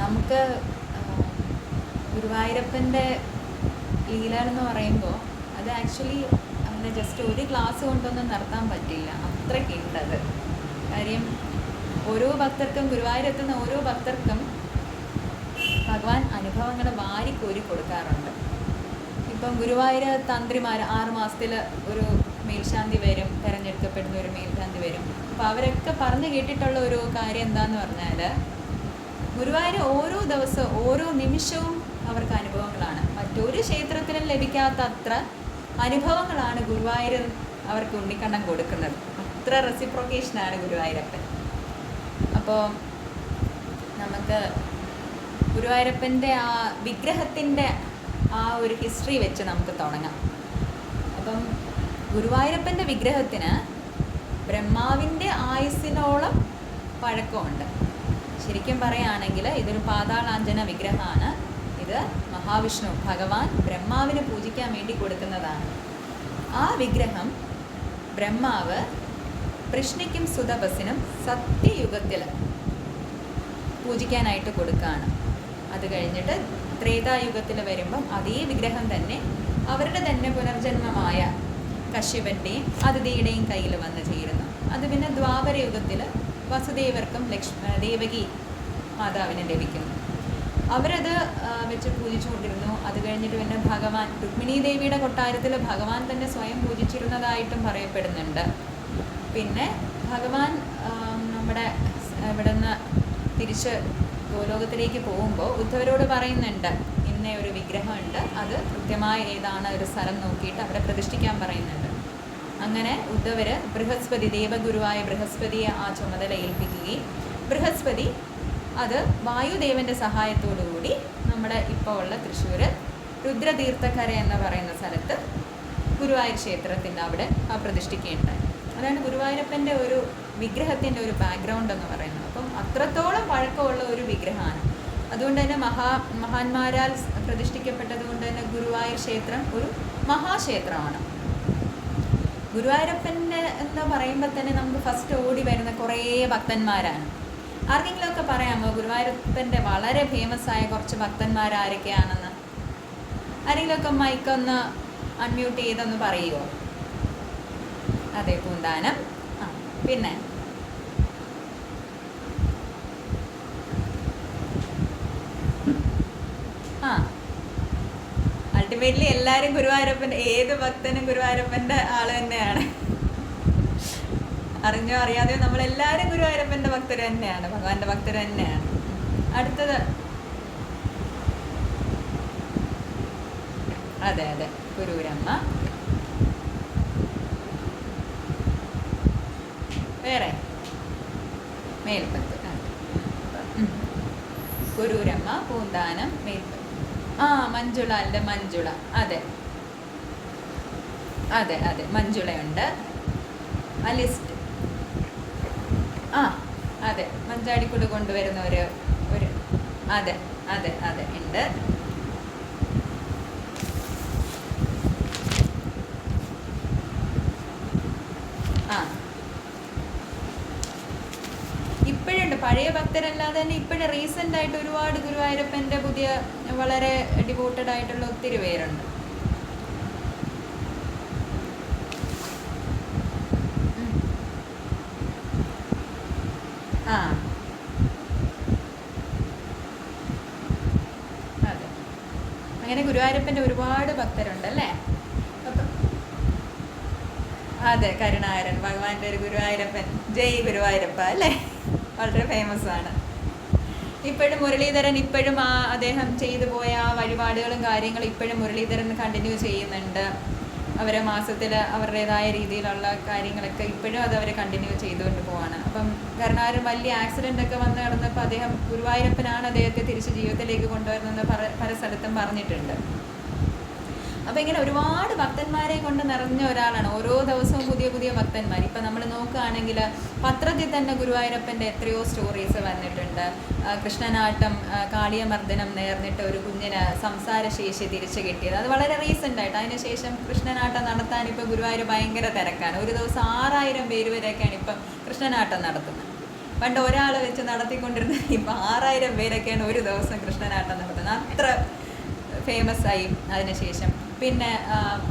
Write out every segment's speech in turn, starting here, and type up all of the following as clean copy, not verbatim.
നമുക്ക് ഗുരുവായൂരപ്പൻ്റെ ലീല എന്ന് പറയുമ്പോൾ അത് ആക്ച്വലി അങ്ങനെ ജസ്റ്റ് ഒരു ക്ലാസ് കൊണ്ടൊന്നും നടത്താൻ പറ്റില്ല, അത്രയ്ക്കുണ്ടത്. കാര്യം ഓരോ ഭക്തർക്കും, ഗുരുവായൂരെത്തുന്ന ഓരോ ഭക്തർക്കും ഭഗവാൻ അനുഭവങ്ങൾ വാരിക്കോരി കൊടുക്കാറുണ്ട്. ഇപ്പം ഗുരുവായൂർ തന്ത്രിമാർ 6 മാസത്തിൽ ഒരു മേൽശാന്തി വരും, തിരഞ്ഞെടുക്കപ്പെടുന്ന ഒരു മേൽശാന്തി വരും. അപ്പോൾ അവരൊക്കെ പറഞ്ഞു കേട്ടിട്ടുള്ള ഒരു കാര്യം എന്താണെന്ന് പറഞ്ഞാൽ, ഗുരുവായൂർ ഓരോ ദിവസവും ഓരോ നിമിഷവും അവർക്ക് അനുഭവങ്ങളാണ്. മറ്റൊരു ക്ഷേത്രത്തിലും ലഭിക്കാത്ത അത്ര അനുഭവങ്ങളാണ് ഗുരുവായൂർ അവർക്ക് ഉണ്ണിക്കണ്ണൻ കൊടുക്കുന്നത്. അത്ര റെസിപ്രോക്കേഷനാണ് ഗുരുവായൂരപ്പൻ. അപ്പോൾ നമുക്ക് ഗുരുവായൂരപ്പൻ്റെ ആ വിഗ്രഹത്തിൻ്റെ ആ ഒരു ഹിസ്റ്ററി വെച്ച് നമുക്ക് തുടങ്ങാം. അപ്പം ഗുരുവായൂരപ്പൻ്റെ വിഗ്രഹത്തിന് ബ്രഹ്മാവിൻ്റെ ആയുസ്സിനോളം പഴക്കമുണ്ട്. ശരിക്കും പറയുകയാണെങ്കിൽ ഇതൊരു പാതാളാഞ്ജന വിഗ്രഹമാണ്. ഇത് മഹാവിഷ്ണു ഭഗവാൻ ബ്രഹ്മാവിന് പൂജിക്കാൻ വേണ്ടി കൊടുക്കുന്നതാണ്. ആ വിഗ്രഹം ബ്രഹ്മാവ് കൃഷ്ണയ്ക്കും സുതപസിനും സത്യയുഗത്തിൽ പൂജിക്കാനായിട്ട് കൊടുക്കുകയാണ്. അത് കഴിഞ്ഞിട്ട് ത്രേതായുഗത്തിൽ വരുമ്പം അതേ വിഗ്രഹം തന്നെ അവരുടെ തന്നെ പുനർജന്മമായ കശ്യപൻ്റെയും അതിഥിയുടെയും കയ്യിൽ വന്ന് ചേരുന്നു. അത് പിന്നെ ദ്വാപരയുഗത്തിൽ വസുദേവർക്കും ദേവകി മാതാവിനെ ലഭിക്കുന്നു. അവരത് വെച്ച് പൂജിച്ചുകൊണ്ടിരുന്നു. അത് കഴിഞ്ഞിട്ട് പിന്നെ ഭഗവാൻ രുക്മിണീ ദേവിയുടെ കൊട്ടാരത്തിൽ ഭഗവാൻ തന്നെ സ്വയം പൂജിച്ചിരുന്നതായിട്ടും പറയപ്പെടുന്നുണ്ട്. പിന്നെ ഭഗവാൻ നമ്മുടെ ഇവിടെ നിന്ന് തിരിച്ച് ഗോലോകത്തിലേക്ക് പോകുമ്പോൾ ഉദ്ധവരോട് പറയുന്നുണ്ട്, ഇന്ന ഒരു വിഗ്രഹമുണ്ട്, അത് കൃത്യമായ ഏതാണ് ഒരു സ്ഥലം നോക്കിയിട്ട് അവിടെ പ്രതിഷ്ഠിക്കാൻ പറയുന്നുണ്ട്. അങ്ങനെ ഉദ്ധവർ ബൃഹസ്പതി, ദേവഗുരുവായ ബൃഹസ്പതിയെ ആ ചുമതല ഏൽപ്പിക്കുകയും ബൃഹസ്പതി അത് വായുദേവൻ്റെ സഹായത്തോടുകൂടി നമ്മുടെ ഇപ്പോൾ ഉള്ള തൃശ്ശൂർ രുദ്രതീർത്ഥക്കര എന്ന് പറയുന്ന സ്ഥലത്ത് ഗുരുവായൂർ ക്ഷേത്രത്തിൻ്റെ അവിടെ പ്രതിഷ്ഠിക്കുകയുണ്ടായി. അതാണ് ഗുരുവായൂരപ്പൻ്റെ ഒരു വിഗ്രഹത്തിൻ്റെ ഒരു ബാക്ക്ഗ്രൗണ്ട് എന്ന് പറയുന്നത്. അപ്പം അത്രത്തോളം പഴക്കമുള്ള ഒരു വിഗ്രഹമാണ്. അതുകൊണ്ട് തന്നെ മഹാന്മാരാൽ പ്രതിഷ്ഠിക്കപ്പെട്ടത് കൊണ്ട് തന്നെ ഗുരുവായൂർ ക്ഷേത്രം ഒരു മഹാക്ഷേത്രമാണ്. ഗുരുവായൂരപ്പൻ്റെ എന്ന് പറയുമ്പോൾ തന്നെ നമുക്ക് ഫസ്റ്റ് ഓടി വരുന്ന കുറേ ഭക്തന്മാരാണ്. ആർക്കെങ്കിലുമൊക്കെ പറയാമോ ഗുരുവായൂരപ്പൻ്റെ വളരെ ഫേമസ് ആയ കുറച്ച് ഭക്തന്മാരാരൊക്കെയാണെന്ന്? ആരെങ്കിലുമൊക്കെ മൈക്കൊന്ന് അൺമ്യൂട്ട് ചെയ്തൊന്ന് പറയുമോ? അതെ, പൂന്താനം. പിന്നെ അൾട്ടിമേറ്റ്ലി എല്ലാവരും ഗുരുവായൂരപ്പൻ്റെ, ഏത് ഭക്തനും ഗുരുവായൂരപ്പൻ്റെ ആൾ തന്നെയാണ്. അറിഞ്ഞോ അറിയാതെയോ നമ്മളെല്ലാവരും ഗുരുവായൂരപ്പൻ്റെ ഭക്തർ തന്നെയാണ്, ഭഗവാന്റെ ഭക്തർ തന്നെയാണ്. അടുത്തത് അതെ അതെ ഗുരുരമ്മ. വേറെ മേൽപ്പത്ത്, ഗുരുരമ്മ, പൂന്താനം, മേൽപ്പത്ത്. മഞ്ജുള അല്ല, മഞ്ജുള. അതെ അതെ അതെ മഞ്ജുളയുണ്ട്. ആ ലിസ്റ്റ് അതെ, മഞ്ചാടിക്കുട് കൊണ്ടുവരുന്ന ഒരു അതെ അതെ അതെ ഉണ്ട്. ഇപ്പോഴുണ്ട് പഴയ ഭക്തരല്ലാതെ തന്നെ ഇപ്പോഴും റീസെൻ്റ് ആയിട്ട് ഒരുപാട് ഗുരുവായൂരപ്പൻ്റെ പുതിയ വളരെ ഡിവോട്ടഡ് ആയിട്ടുള്ള ഒത്തിരി പേരുണ്ട്. അതെ, അങ്ങനെ ഗുരുവായൂരപ്പൻ്റെ ഒരുപാട് ഭക്തരുണ്ടല്ലേ. അതെ, കരുണാകരൻ ഭഗവാന്റെ ഒരു ഗുരുവായൂരപ്പൻ, ജയ് ഗുരുവായൂരപ്പ അല്ലേ, വളരെ ഫേമസ് ആണ്. ഇപ്പോഴും മുരളീധരൻ ഇപ്പോഴും അദ്ദേഹം ചെയ്തു പോയ ആ വഴിപാടുകളും കാര്യങ്ങളും ഇപ്പോഴും മുരളീധരൻ കണ്ടിന്യൂ ചെയ്യുന്നുണ്ട്. അവരെ മാസത്തിൽ അവരുടേതായ രീതിയിലുള്ള കാര്യങ്ങളൊക്കെ ഇപ്പോഴും അത് അവർ കണ്ടിന്യൂ ചെയ്തുകൊണ്ട് പോവാണ്. അപ്പം കരുണാകരൻ വലിയ ആക്സിഡൻ്റ് ഒക്കെ വന്ന് കിടന്നപ്പോൾ അദ്ദേഹം ഗുരുവായൂരപ്പനാണ് അദ്ദേഹത്തെ തിരിച്ച് ജീവിതത്തിലേക്ക് കൊണ്ടുവരുന്നത് പല സ്ഥലത്തും പറഞ്ഞിട്ടുണ്ട്. അപ്പോൾ ഇങ്ങനെ ഒരുപാട് ഭക്തന്മാരെ കൊണ്ട് നിറഞ്ഞ ഒരാളാണ്. ഓരോ ദിവസവും പുതിയ പുതിയ ഭക്തന്മാർ. ഇപ്പം നമ്മൾ നോക്കുകയാണെങ്കിൽ പത്രത്തിൽ തന്നെ ഗുരുവായൂരപ്പൻ്റെ എത്രയോ സ്റ്റോറീസ് വന്നിട്ടുണ്ട്. കൃഷ്ണനാട്ടം, കാളിയമർദ്ദനം നേർന്നിട്ട് ഒരു കുഞ്ഞിന് സംസാരശേഷി തിരിച്ചു കിട്ടിയത്, അത് വളരെ റീസെൻ്റ് ആയിട്ട്. അതിനുശേഷം കൃഷ്ണനാട്ടം നടത്താൻ ഇപ്പോൾ ഗുരുവായൂർ ഭയങ്കര തിരക്കാണ്. ഒരു ദിവസം 6000 പേര് വരെയൊക്കെയാണ് ഇപ്പം കൃഷ്ണനാട്ടം നടത്തുന്നത്. പണ്ട് ഒരാൾ വെച്ച് നടത്തിക്കൊണ്ടിരുന്നത് ഇപ്പം 6000 പേരൊക്കെയാണ് ഒരു ദിവസം കൃഷ്ണനാട്ടം നടത്തുന്നത്. അത്ര ഫേമസ് ആയി അതിനുശേഷം. പിന്നെ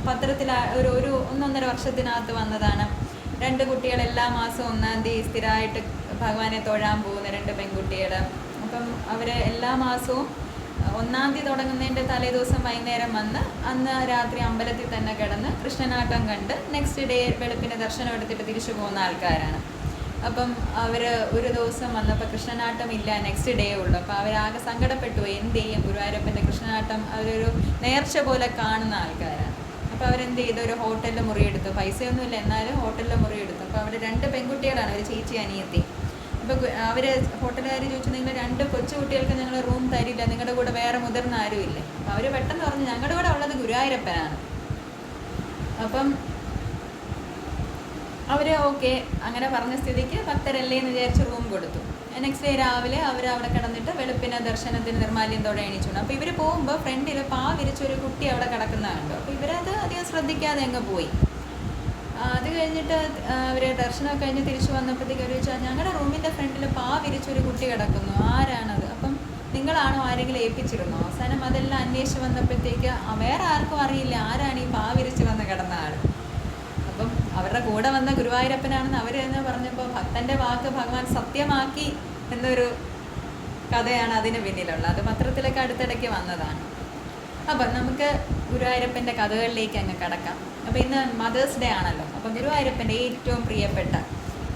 പത്രത്തിൽ ഒരു 1.5 വർഷത്തിനകത്ത് വന്നതാണ് 2 കുട്ടികൾ എല്ലാ മാസവും 1-ാം തീയതി സ്ഥിരമായിട്ട് ഭഗവാനെ തൊഴാൻ പോകുന്ന 2 പെൺകുട്ടികൾ. അപ്പം അവർ എല്ലാ മാസവും 1-ാം തീയതി തുടങ്ങുന്നതിൻ്റെ തലേ ദിവസം വൈകുന്നേരം വന്ന് അന്ന് രാത്രി അമ്പലത്തിൽ തന്നെ കിടന്ന് കൃഷ്ണനാട്ടം കണ്ട് നെക്സ്റ്റ് ഡേ വെളുപ്പിന് ദർശനം എടുത്തിട്ട് തിരിച്ചു പോകുന്ന ആൾക്കാരാണ്. അപ്പം അവർ ഒരു ദിവസം വന്നപ്പോൾ കൃഷ്ണനാട്ടം ഇല്ല, നെക്സ്റ്റ് ഡേ ഉള്ളു. അപ്പോൾ അവരാകെ സങ്കടപ്പെട്ടു പോയി. എന്ത് ചെയ്യും, ഗുരുവായൂരപ്പൻ്റെ കൃഷ്ണനാട്ടം അവരൊരു നേർച്ച പോലെ കാണുന്ന ആൾക്കാരാണ്. അപ്പോൾ അവരെന്ത് ചെയ്തു, ഒരു ഹോട്ടലിൽ മുറിയെടുത്തു. പൈസയൊന്നുമില്ല, എന്നാലും ഹോട്ടലിൽ മുറിയെടുത്തു. അപ്പോൾ അവർ 2 പെൺകുട്ടികളാണ്, ഒരു ചേച്ചി അനിയത്തി. അപ്പോൾ അവർ ഹോട്ടലുകാർ ചോദിച്ചു, നിങ്ങൾ 2 കൊച്ചു കുട്ടികൾക്ക് ഞങ്ങൾ റൂം തരില്ല, നിങ്ങളുടെ കൂടെ വേറെ മുതിർന്ന ആരും ഇല്ലേ? അപ്പോൾ അവർ പെട്ടെന്ന് പറഞ്ഞു, ഞങ്ങളുടെ കൂടെ ഉള്ളത് ഗുരുവായൂരപ്പനാണ്. അപ്പം അവർ ഓക്കെ അങ്ങനെ പറഞ്ഞ സ്ഥിതിക്ക് ഭക്തരല്ലേ എന്ന് വിചാരിച്ച് റൂം കൊടുത്തു. നെക്സ്റ്റ് ഡേ രാവിലെ അവർ അവിടെ കിടന്നിട്ട് വെളുപ്പിന് ദർശനത്തിന് നിർമ്മാല്യത്തോടെ എണീച്ചു. അപ്പോൾ ഇവർ പോകുമ്പോൾ ഫ്രണ്ടിൽ വിരിച്ചൊരു കുട്ടി അവിടെ കിടക്കുന്ന കണ്ടു. അപ്പോൾ ഇവരത് അധികം ശ്രദ്ധിക്കാതെ അങ്ങ് പോയി. അത് കഴിഞ്ഞിട്ട് അവർ ദർശനമൊക്കെ കഴിഞ്ഞ് തിരിച്ചു വന്നപ്പോഴത്തേക്ക് അവർ ചോദിച്ചാൽ, ഞങ്ങളുടെ റൂമിൻ്റെ ഫ്രണ്ടിൽ വിരിച്ചൊരു കുട്ടി കിടക്കുന്നു, ആരാണത്? അപ്പം നിങ്ങളാണോ ആരെങ്കിലും ഏൽപ്പിച്ചിരുന്നോ? അവസാനം അതെല്ലാം അന്വേഷിച്ച് വന്നപ്പോഴത്തേക്ക് വേറെ ആർക്കും അറിയില്ല ആരാണ് ഈ വിരിച്ച് വന്ന് കിടന്ന ആൾ. അപ്പം അവരുടെ കൂടെ വന്ന ഗുരുവായൂരപ്പനാണെന്ന് അവർ തന്നെ പറഞ്ഞപ്പോൾ ഭക്തൻ്റെ വാക്ക് ഭഗവാൻ സത്യമാക്കി എന്നൊരു കഥയാണ് അതിന് പിന്നിലുള്ളത്. അത് പത്രത്തിലൊക്കെ അടുത്തിടയ്ക്ക് വന്നതാണ്. അപ്പം നമുക്ക് ഗുരുവായൂരപ്പൻ്റെ കഥകളിലേക്ക് അങ്ങ് കടക്കാം. അപ്പോൾ ഇന്ന് മദേഴ്സ് ഡേ ആണല്ലോ. അപ്പം ഗുരുവായൂരപ്പൻ്റെ ഏറ്റവും പ്രിയപ്പെട്ട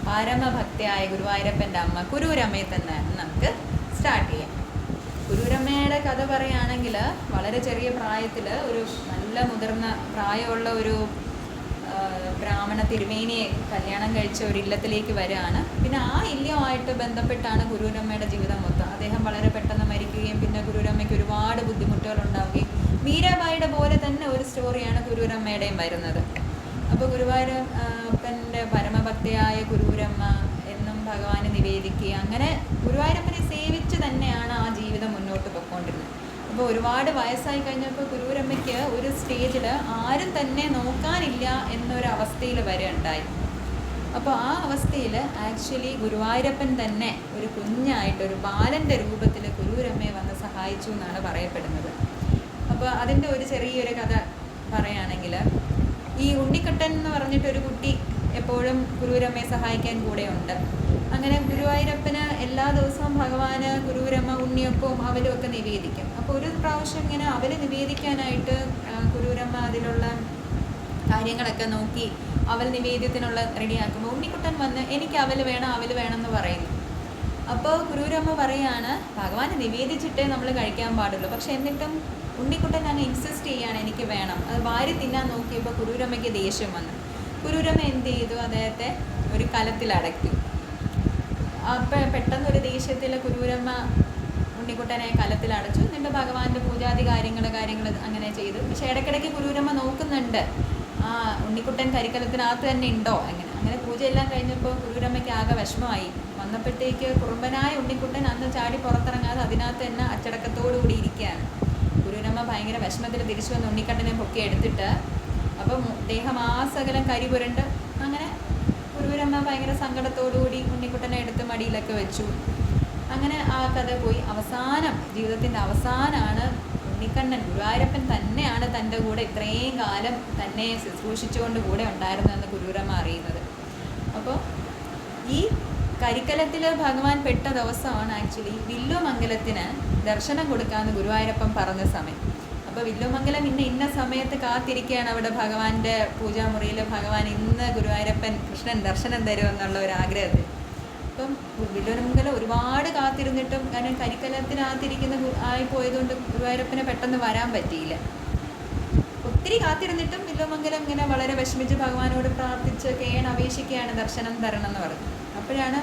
പരമഭക്തിയായ ഗുരുവായൂരപ്പൻ്റെ അമ്മ കുരൂരമ്മയെ തന്നെ നമുക്ക് സ്റ്റാർട്ട് ചെയ്യാം. കുരൂരമ്മയുടെ കഥ പറയുകയാണെങ്കിൽ വളരെ ചെറിയ പ്രായത്തിൽ ഒരു നല്ല മുതിർന്ന പ്രായമുള്ള ഒരു ബ്രാഹ്മണ തിരുമേനിയെ കല്യാണം കഴിച്ച ഒരു ഇല്ലത്തിലേക്ക് വരികയാണ്. പിന്നെ ആ ഇല്ലയുമായിട്ട് ബന്ധപ്പെട്ടാണ് കുരൂരമ്മയുടെ ജീവിതം മൊത്തം. അദ്ദേഹം വളരെ പെട്ടെന്ന് മരിക്കുകയും പിന്നെ കുരൂരമ്മയ്ക്ക് ഒരുപാട് ബുദ്ധിമുട്ടുകൾ ഉണ്ടാവുകയും മീരാബായിയുടെ പോലെ തന്നെ ഒരു സ്റ്റോറിയാണ് കുരൂരമ്മയുടെയും വരുന്നത്. അപ്പോൾ ഗുരുവായൂരപ്പൻ്റെ പരമഭക്തിയായ കുരൂരമ്മ എന്നും ഭഗവാനെ നിവേദിക്കുക, അങ്ങനെ ഗുരുവായൂരപ്പനെ സേവിച്ച് തന്നെയാണ് ആ ജീവിതം മുന്നോട്ട് പോയിക്കൊണ്ടിരുന്നത്. അപ്പോൾ ഒരുപാട് വയസ്സായി കഴിഞ്ഞപ്പോൾ കുരൂരമ്മയ്ക്ക് ഒരു സ്റ്റേജിൽ ആരും തന്നെ നോക്കാനില്ല എന്നൊരവസ്ഥയിൽ വരെ ഉണ്ടായി. അപ്പോൾ ആ അവസ്ഥയിൽ ആക്ച്വലി ഗുരുവായൂരപ്പൻ തന്നെ ഒരു കുഞ്ഞായിട്ട് ഒരു ബാലൻ്റെ രൂപത്തിൽ കുരൂരമ്മയെ വന്ന് സഹായിച്ചു എന്നാണ് പറയപ്പെടുന്നത്. അപ്പോൾ അതിൻ്റെ ഒരു ചെറിയൊരു കഥ പറയുകയാണെങ്കിൽ, ഈ ഉണ്ണിക്കുട്ടൻ എന്ന് പറഞ്ഞിട്ടൊരു കുട്ടി എപ്പോഴും കുരൂരമ്മയെ സഹായിക്കാൻ കൂടെയുണ്ട്. അങ്ങനെ ഗുരുവായൂരപ്പന് എല്ലാ ദിവസവും ഭഗവാന് കുരൂരമ്മ ഉണ്ണിയപ്പവും അവലും ഒക്കെ നിവേദിക്കും. അപ്പോൾ ഒരു പ്രാവശ്യം ഇങ്ങനെ അവൽ നിവേദിക്കാനായിട്ട് കുരൂരമ്മ അതിലുള്ള കാര്യങ്ങളൊക്കെ നോക്കി അവൽ നിവേദ്യത്തിനുള്ള റെഡിയാക്കുമ്പോൾ ഉണ്ണിക്കുട്ടൻ വന്ന് എനിക്ക് അവൽ വേണം എന്ന് പറയുന്നു. അപ്പോൾ കുരൂരമ്മ പറയാണ്, ഭഗവാന് നിവേദിച്ചിട്ടേ നമ്മൾ കഴിക്കാൻ പാടുള്ളൂ. പക്ഷെ എന്നിട്ടും ഉണ്ണിക്കുട്ടൻ അങ്ങ് ഇൻസിസ്റ്റ് ചെയ്യാണ് എനിക്ക് വേണം. അത് വാരി തിന്നാൻ നോക്കിയപ്പോൾ കുരൂരമ്മയ്ക്ക് ദേഷ്യം വന്നു. കുരൂരമ്മ എന്ത് ചെയ്തു, അദ്ദേഹത്തെ ഒരു കലത്തിലടക്കി. അപ്പം പെട്ടെന്നൊരു ദേഷ്യത്തിൽ കുരൂരമ്മ ഉണ്ണിക്കുട്ടനെ കലത്തിലടച്ചു. എന്നിട്ട് ഭഗവാന്റെ പൂജാതി കാര്യങ്ങൾ അങ്ങനെ ചെയ്തു. പക്ഷെ ഇടയ്ക്കിടയ്ക്ക് കുരൂരമ്മ നോക്കുന്നുണ്ട്, ആ ഉണ്ണിക്കുട്ടൻ കരിക്കലത്തിനകത്ത് തന്നെ ഉണ്ടോ. അങ്ങനെ പൂജയെല്ലാം കഴിഞ്ഞപ്പോൾ കുരൂരമ്മയ്ക്ക് ആകെ വിഷമമായി. വന്നപ്പോഴത്തേക്ക് കുറുമ്പനായ ഉണ്ണിക്കുട്ടൻ അന്ന് ചാടി പുറത്തിറങ്ങാതെ അതിനകത്ത് തന്നെ അച്ചടക്കത്തോടുകൂടി ഇരിക്കുകയാണ്. കുരൂരമ്മ ഭയങ്കര വിഷമത്തിൽ തിരിച്ചു വന്ന് ഉണ്ണിക്കുട്ടനെ പൊക്കി എടുത്തിട്ട് അപ്പം ദേഹമാസകലം കരി പുരണ്ട് അങ്ങനെ കുരൂരമ്മ ഭയങ്കര സങ്കടത്തോടുകൂടി ഉണ്ണിക്കുട്ടനെ എടുത്ത് മടിയിലൊക്കെ വെച്ചു. അങ്ങനെ ആ കഥ പോയി. ജീവിതത്തിൻ്റെ അവസാനമാണ് ഉണ്ണിക്കണ്ണൻ ഗുരുവായൂരപ്പൻ തന്നെയാണ് തൻ്റെ കൂടെ ഇത്രയും കാലം തന്നെ ശുശ്രൂഷിച്ചുകൊണ്ട് കൂടെ ഉണ്ടായിരുന്നതെന്ന് കുരൂരമ്മ അറിയുന്നത്. അപ്പോൾ ഈ കരിക്കലത്തിൽ ഭഗവാൻ പെട്ട ദിവസമാണ് ആക്ച്വലി വില്ലുമംഗലത്തിന് ദർശനം കൊടുക്കാമെന്ന് ഗുരുവായൂരപ്പൻ പറഞ്ഞ സമയം. അപ്പോൾ വില്ലുമംഗലം ഇന്ന സമയത്ത് കാത്തിരിക്കുകയാണ് അവിടെ ഭഗവാന്റെ പൂജാമുറിയിൽ. ഭഗവാൻ ഇന്ന് ഗുരുവായൂരപ്പൻ കൃഷ്ണൻ ദർശനം തരുമെന്നുള്ള ഒരു ആഗ്രഹത്തിൽ. അപ്പം വില്ലുമംഗലം ഒരുപാട് കാത്തിരുന്നിട്ടും, കാരണം കരിക്കലത്തിനകത്തിരിക്കുന്ന ആയിപ്പോയതുകൊണ്ട് ഗുരുവായൂരപ്പനെ പെട്ടെന്ന് വരാൻ പറ്റിയില്ല. ഒത്തിരി കാത്തിരുന്നിട്ടും വില്ലുമംഗലം ഇങ്ങനെ വളരെ വിഷമിച്ച് ഭഗവാനോട് പ്രാർത്ഥിച്ച് അപേക്ഷിക്കുകയാണ് ദർശനം തരണം എന്ന് പറഞ്ഞു. അപ്പോഴാണ്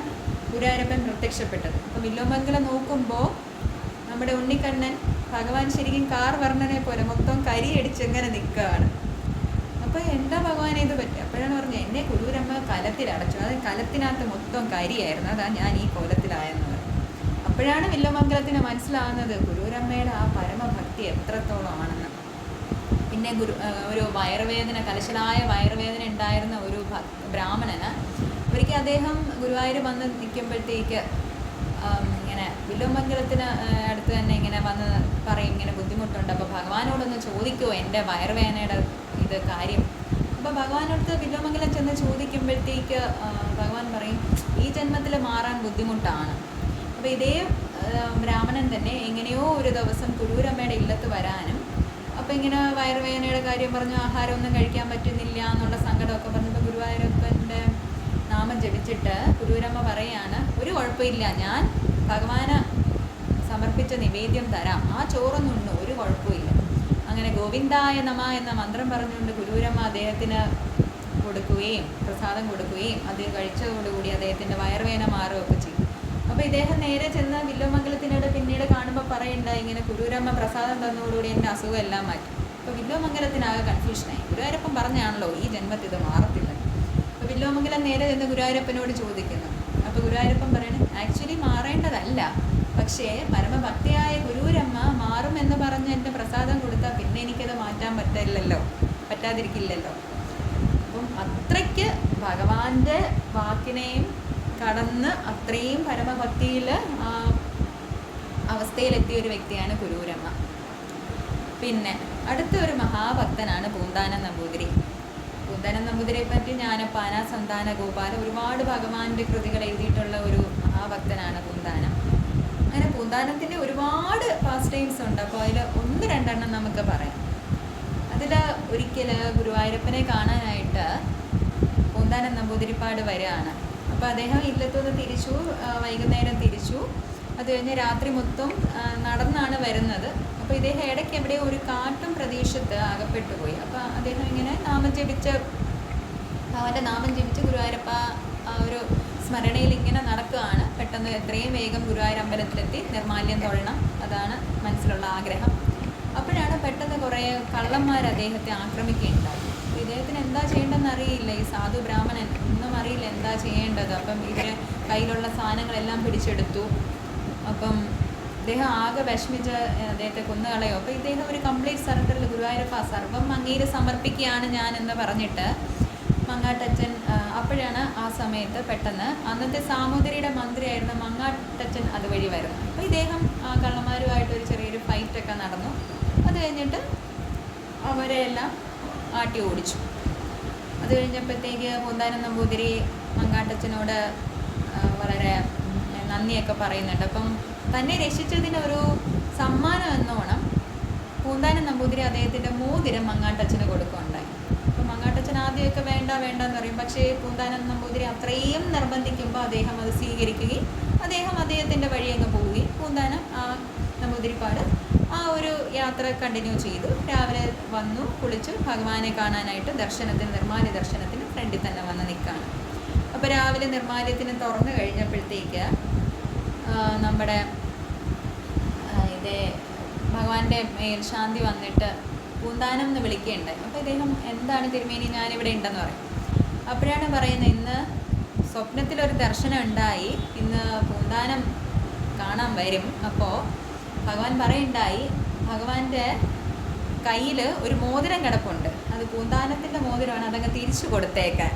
ഗുരുവായൂരപ്പൻ പ്രത്യക്ഷപ്പെട്ടത്. അപ്പോൾ വില്ലുമംഗലം നോക്കുമ്പോൾ നമ്മുടെ ഉണ്ണിക്കണ്ണൻ ഭഗവാൻ ശരിക്കും കാർ വർണ്ണനെ പോലെ മൊത്തം കരിയടിച്ച് ഇങ്ങനെ നിൽക്കുകയാണ്. അപ്പോൾ എന്താ ഭഗവാൻ ഇത് പറ്റുക? അപ്പോഴാണ് പറഞ്ഞത്, എന്നെ കുരൂരമ്മ കലത്തിലടച്ചു, അത് കലത്തിനകത്ത് മൊത്തം കരിയായിരുന്നു, അതാ ഞാൻ ഈ കോലത്തിലായെന്ന് പറഞ്ഞു. അപ്പോഴാണ് വില്ലുമംഗലത്തിന് മനസ്സിലാവുന്നത് കുരൂരമ്മയുടെ ആ പരമഭക്തി എത്രത്തോളമാണെന്ന്. പിന്നെ ഒരു വയറുവേദന, കലശലായ വയറുവേദന ഉണ്ടായിരുന്ന ഒരു ബ്രാഹ്മണന് ഒരിക്കൽ അദ്ദേഹം ഗുരുവായൂർ വന്ന് നിൽക്കുമ്പോഴത്തേക്ക് ഇങ്ങനെ വില്വമംഗലത്തിന് അടുത്ത് തന്നെ ഇങ്ങനെ വന്ന് പറയും ഇങ്ങനെ ബുദ്ധിമുട്ടുണ്ട്, അപ്പോൾ ഭഗവാനോടൊന്ന് ചോദിക്കുമോ എൻ്റെ വയറുവേദനയുടെ ഇത് കാര്യം. അപ്പോൾ ഭഗവാനോടത്ത് വില്വമംഗലം ചെന്ന് ചോദിക്കുമ്പോഴത്തേക്ക് ഭഗവാൻ പറയും ഈ ജന്മത്തിൽ മാറാൻ ബുദ്ധിമുട്ടാണ്. അപ്പോൾ ഇതേ ബ്രാഹ്മണൻ തന്നെ എങ്ങനെയോ ഒരു ദിവസം കുരൂരമ്മയുടെ ഇല്ലത്ത് വരാനും അപ്പോൾ ഇങ്ങനെ വയറുവേദനയുടെ കാര്യം പറഞ്ഞു, ആഹാരമൊന്നും കഴിക്കാൻ പറ്റുന്നില്ല എന്നുള്ള സങ്കടമൊക്കെ പറഞ്ഞപ്പോൾ ഗുരുവായൂരപ്പൻ്റെ നാമം ജപിച്ചിട്ട് കുരൂരമ്മ പറയാണ് ഒരു കുഴപ്പമില്ല, ഞാൻ ഭഗവാന് സമർപ്പിച്ച നിവേദ്യം തരാം, ആ ചോറൊന്നുണ്ട്, ഒരു കുഴപ്പമില്ല. അങ്ങനെ ഗോവിന്ദായ നമ എന്ന മന്ത്രം പറഞ്ഞുകൊണ്ട് കുരൂരമ്മ അദ്ദേഹത്തിന് കൊടുക്കുകയും പ്രസാദം കൊടുക്കുകയും അത് കഴിച്ചതോടുകൂടി അദ്ദേഹത്തിൻ്റെ വയറുവേദന മാറുകയൊക്കെ ചെയ്യും. അപ്പോൾ ഇദ്ദേഹം നേരെ ചെന്ന് വില്വമംഗലത്തിനോട് പിന്നീട് കാണുമ്പോൾ പറയുണ്ടായി ഇങ്ങനെ കുരൂരമ്മ പ്രസാദം തന്നതോടുകൂടി എൻ്റെ അസുഖം എല്ലാം മാറ്റി. അപ്പോൾ വില്വമംഗലത്തിനാകെ കൺഫ്യൂഷനായി. ഗുരുവായൂരപ്പൻ പറഞ്ഞാണല്ലോ ഈ ജന്മത്തിൽ ഇത് മാറത്തില്ല. അപ്പോൾ വില്വമംഗലം നേരെ ചെന്ന് ഗുരുവായൂരപ്പനോട് ചോദിക്കുന്നു. അപ്പോൾ ഗുരുവായൂരപ്പൻ പറയണേ ആക്ച്വലി മാറേണ്ടതല്ല, പക്ഷേ പരമഭക്തിയായ ഗുരുരമ്മ മാറുമെന്ന് പറഞ്ഞ് എൻ്റെ പ്രസാദം കൊടുത്താൽ പിന്നെ എനിക്കത് മാറ്റാൻ പറ്റാതിരിക്കില്ലല്ലോ. അപ്പം അത്രയ്ക്ക് ഭഗവാന്റെ വാക്കിനെയും കടന്ന് അത്രയും പരമഭക്തിയിൽ അവസ്ഥയിലെത്തിയ ഒരു വ്യക്തിയാണ് കുരൂരമ്മ. പിന്നെ അടുത്ത ഒരു മഹാഭക്തനാണ് പൂന്താനം നമ്പൂതിരി. പൂന്താനം നമ്പൂതിരിയെ പറ്റി ജ്ഞാനപ്പാന, സന്താന ഗോപാല ഒരുപാട് ഭഗവാന്റെ കൃതികൾ എഴുതിയിട്ടുള്ള ഒരു മഹാഭക്തനാണ് പൂന്താനം. അങ്ങനെ പൂന്താനത്തിൻ്റെ ഒരുപാട് പാസ് ടൈംസ് ഉണ്ട്. അപ്പോൾ അതിൽ 1-2 നമുക്ക് പറയാം. അതിൽ ഒരിക്കൽ ഗുരുവായൂരപ്പനെ കാണാനായിട്ട് പൂന്താനം നമ്പൂതിരിപ്പാട് വരികയാണ്. അപ്പോൾ അദ്ദേഹം ഇല്ലത്തുനിന്ന് തിരിച്ചു, വൈകുന്നേരം തിരിച്ചു. അത് കഴിഞ്ഞ് രാത്രി മൊത്തം നടന്നാണ് വരുന്നത്. അപ്പോൾ ഇദ്ദേഹം ഇടയ്ക്ക് എവിടെയോ ഒരു കാട്ടും പ്രദേശത്ത് അകപ്പെട്ടു പോയി. അപ്പോൾ അദ്ദേഹം ഇങ്ങനെ അവൻ്റെ നാമം ജപിച്ച് ഗുരുവായൂരപ്പ ഒരു സ്മരണയിൽ ഇങ്ങനെ നടക്കുകയാണ്. പെട്ടെന്ന് എത്രയും വേഗം ഗുരുവായൂർ അമ്പലത്തിലെത്തി നിർമാല്യം തൊഴണം, അതാണ് മനസ്സിലുള്ള ആഗ്രഹം. അപ്പോഴാണ് പെട്ടെന്ന് കുറേ കള്ളന്മാർ അദ്ദേഹത്തെ ആക്രമിക്കുകയുണ്ടായി. അപ്പോൾ ഇദ്ദേഹത്തിന് എന്താ ചെയ്യേണ്ടതെന്ന് അറിയില്ല. ഈ സാധു ബ്രാഹ്മണൻ ഒന്നും അറിയില്ല എന്താ ചെയ്യേണ്ടത്. അപ്പം ഇവർ കയ്യിലുള്ള സാധനങ്ങളെല്ലാം പിടിച്ചെടുത്തു. അപ്പം ഇദ്ദേഹം ആകെ വിഷമിച്ച് അദ്ദേഹത്തെ കൊന്നുകളയോ. അപ്പോൾ ഇദ്ദേഹം ഒരു കംപ്ലീറ്റ് സറണ്ടറിൽ ഗുരുവായൂരപ്പ സർവം അങ്ങേര് സമർപ്പിക്കുകയാണ് ഞാൻ എന്ന് പറഞ്ഞിട്ട് മങ്ങാട്ടച്ചൻ അപ്പോഴാണ് ആ സമയത്ത് പെട്ടെന്ന് അന്നത്തെ സാമൂതിരിയുടെ മന്ത്രിയായിരുന്ന മങ്ങാട്ടച്ചൻ അതുവഴി വരുന്നു. അപ്പോൾ ഇദ്ദേഹം കള്ളന്മാരുമായിട്ടൊരു ചെറിയൊരു ഫൈറ്റൊക്കെ നടന്നു. അത് കഴിഞ്ഞിട്ട് അവരെല്ലാം ആട്ടി ഓടിച്ചു. അത് കഴിഞ്ഞപ്പോഴത്തേക്ക് പൂന്താനം നമ്പൂതിരി മങ്ങാട്ടച്ചനോട് വളരെ നന്ദിയൊക്കെ പറയുന്നുണ്ട്. അപ്പം തന്നെ രക്ഷിച്ചതിനൊരു സമ്മാനം എന്നോണം പൂന്താനം നമ്പൂതിരി അദ്ദേഹത്തിൻ്റെ മോതിരം മങ്ങാട്ടച്ചന് കൊടുക്കുകയുണ്ടായി. അപ്പം മങ്ങാട്ടച്ചൻ ആദ്യമൊക്കെ വേണ്ടെന്ന് പറയും. പക്ഷേ പൂന്താനം നമ്പൂതിരി അത്രയും നിർബന്ധിക്കുമ്പോൾ അദ്ദേഹം അത് സ്വീകരിക്കുകയും അദ്ദേഹത്തിൻ്റെ വഴി അങ്ങ് പോവുകയും പൂന്താനം നമ്പൂതിരിപ്പാട് ആ ഒരു യാത്ര കണ്ടിന്യൂ ചെയ്തു. രാവിലെ വന്നു കുളിച്ചു ഭഗവാനെ കാണാനായിട്ട് നിർമ്മാല്യ ദർശനത്തിന് ഫ്രണ്ടിൽ തന്നെ വന്ന് നിൽക്കുകയാണ്. അപ്പോൾ രാവിലെ നിർമ്മാല്യത്തിന് തുറന്നു കഴിഞ്ഞപ്പോഴത്തേക്ക് നമ്മുടെ ഭഗവാന്റെ മേൽശാന്തി വന്നിട്ട് പൂന്താനം എന്ന് വിളിക്കുകയുണ്ടായി. അപ്പോൾ ഇദ്ദേഹം എന്താണ് തിരുമേനി ഞാനിവിടെ ഉണ്ടെന്ന് പറയും. അപ്പോഴാണ് പറയുന്നത് ഇന്ന് സ്വപ്നത്തിലൊരു ദർശനം ഉണ്ടായി, ഇന്ന് പൂന്താനം കാണാൻ വരും. അപ്പോൾ ഭഗവാൻ പറയുണ്ടായി ഭഗവാന്റെ കയ്യിൽ ഒരു മോതിരം കിടപ്പുണ്ട്, അത് പൂന്താനത്തിൻ്റെ മോതിരമാണ്, അതങ്ങ് തിരിച്ചു കൊടുത്തേക്കാൻ,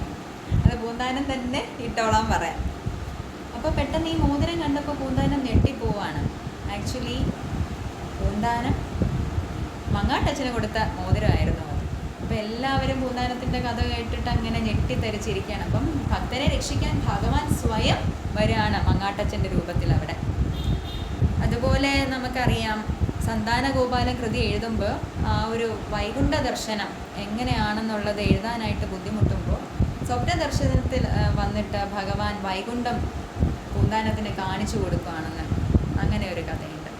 അത് പൂന്താനം തന്നെ ഇട്ടോളാൻ പറയാം. അപ്പോൾ പെട്ടെന്ന് ഈ മോതിരം കണ്ടപ്പോൾ പൂന്താനം ഞെട്ടിപ്പോവാണ്. ആക്ച്വലി പൂന്താനം മങ്ങാട്ടച്ചന് കൊടുത്ത മോതിരമായിരുന്നു അത്. അപ്പോൾ എല്ലാവരും പൂന്താനത്തിൻ്റെ കഥ കേട്ടിട്ട് അങ്ങനെ ഞെട്ടിത്തരിച്ചിരിക്കുകയാണ്. അപ്പം ഭക്തരെ രക്ഷിക്കാൻ ഭഗവാൻ സ്വയം വരികയാണ് മങ്ങാട്ടച്ചൻ്റെ രൂപത്തിൽ അവിടെ. അതുപോലെ നമുക്കറിയാം സന്താന ഗോപാല കൃതി എഴുതുമ്പോൾ ആ ഒരു വൈകുണ്ഠ ദർശനം എങ്ങനെയാണെന്നുള്ളത് എഴുതാനായിട്ട് ബുദ്ധിമുട്ടുമ്പോൾ സ്വപ്ന ദർശനത്തിൽ വന്നിട്ട് ഭഗവാൻ വൈകുണ്ഠം പൂന്താനത്തിന് കാണിച്ചു കൊടുക്കുകയാണെന്ന് അങ്ങനെ ഒരു കഥയുണ്ട്.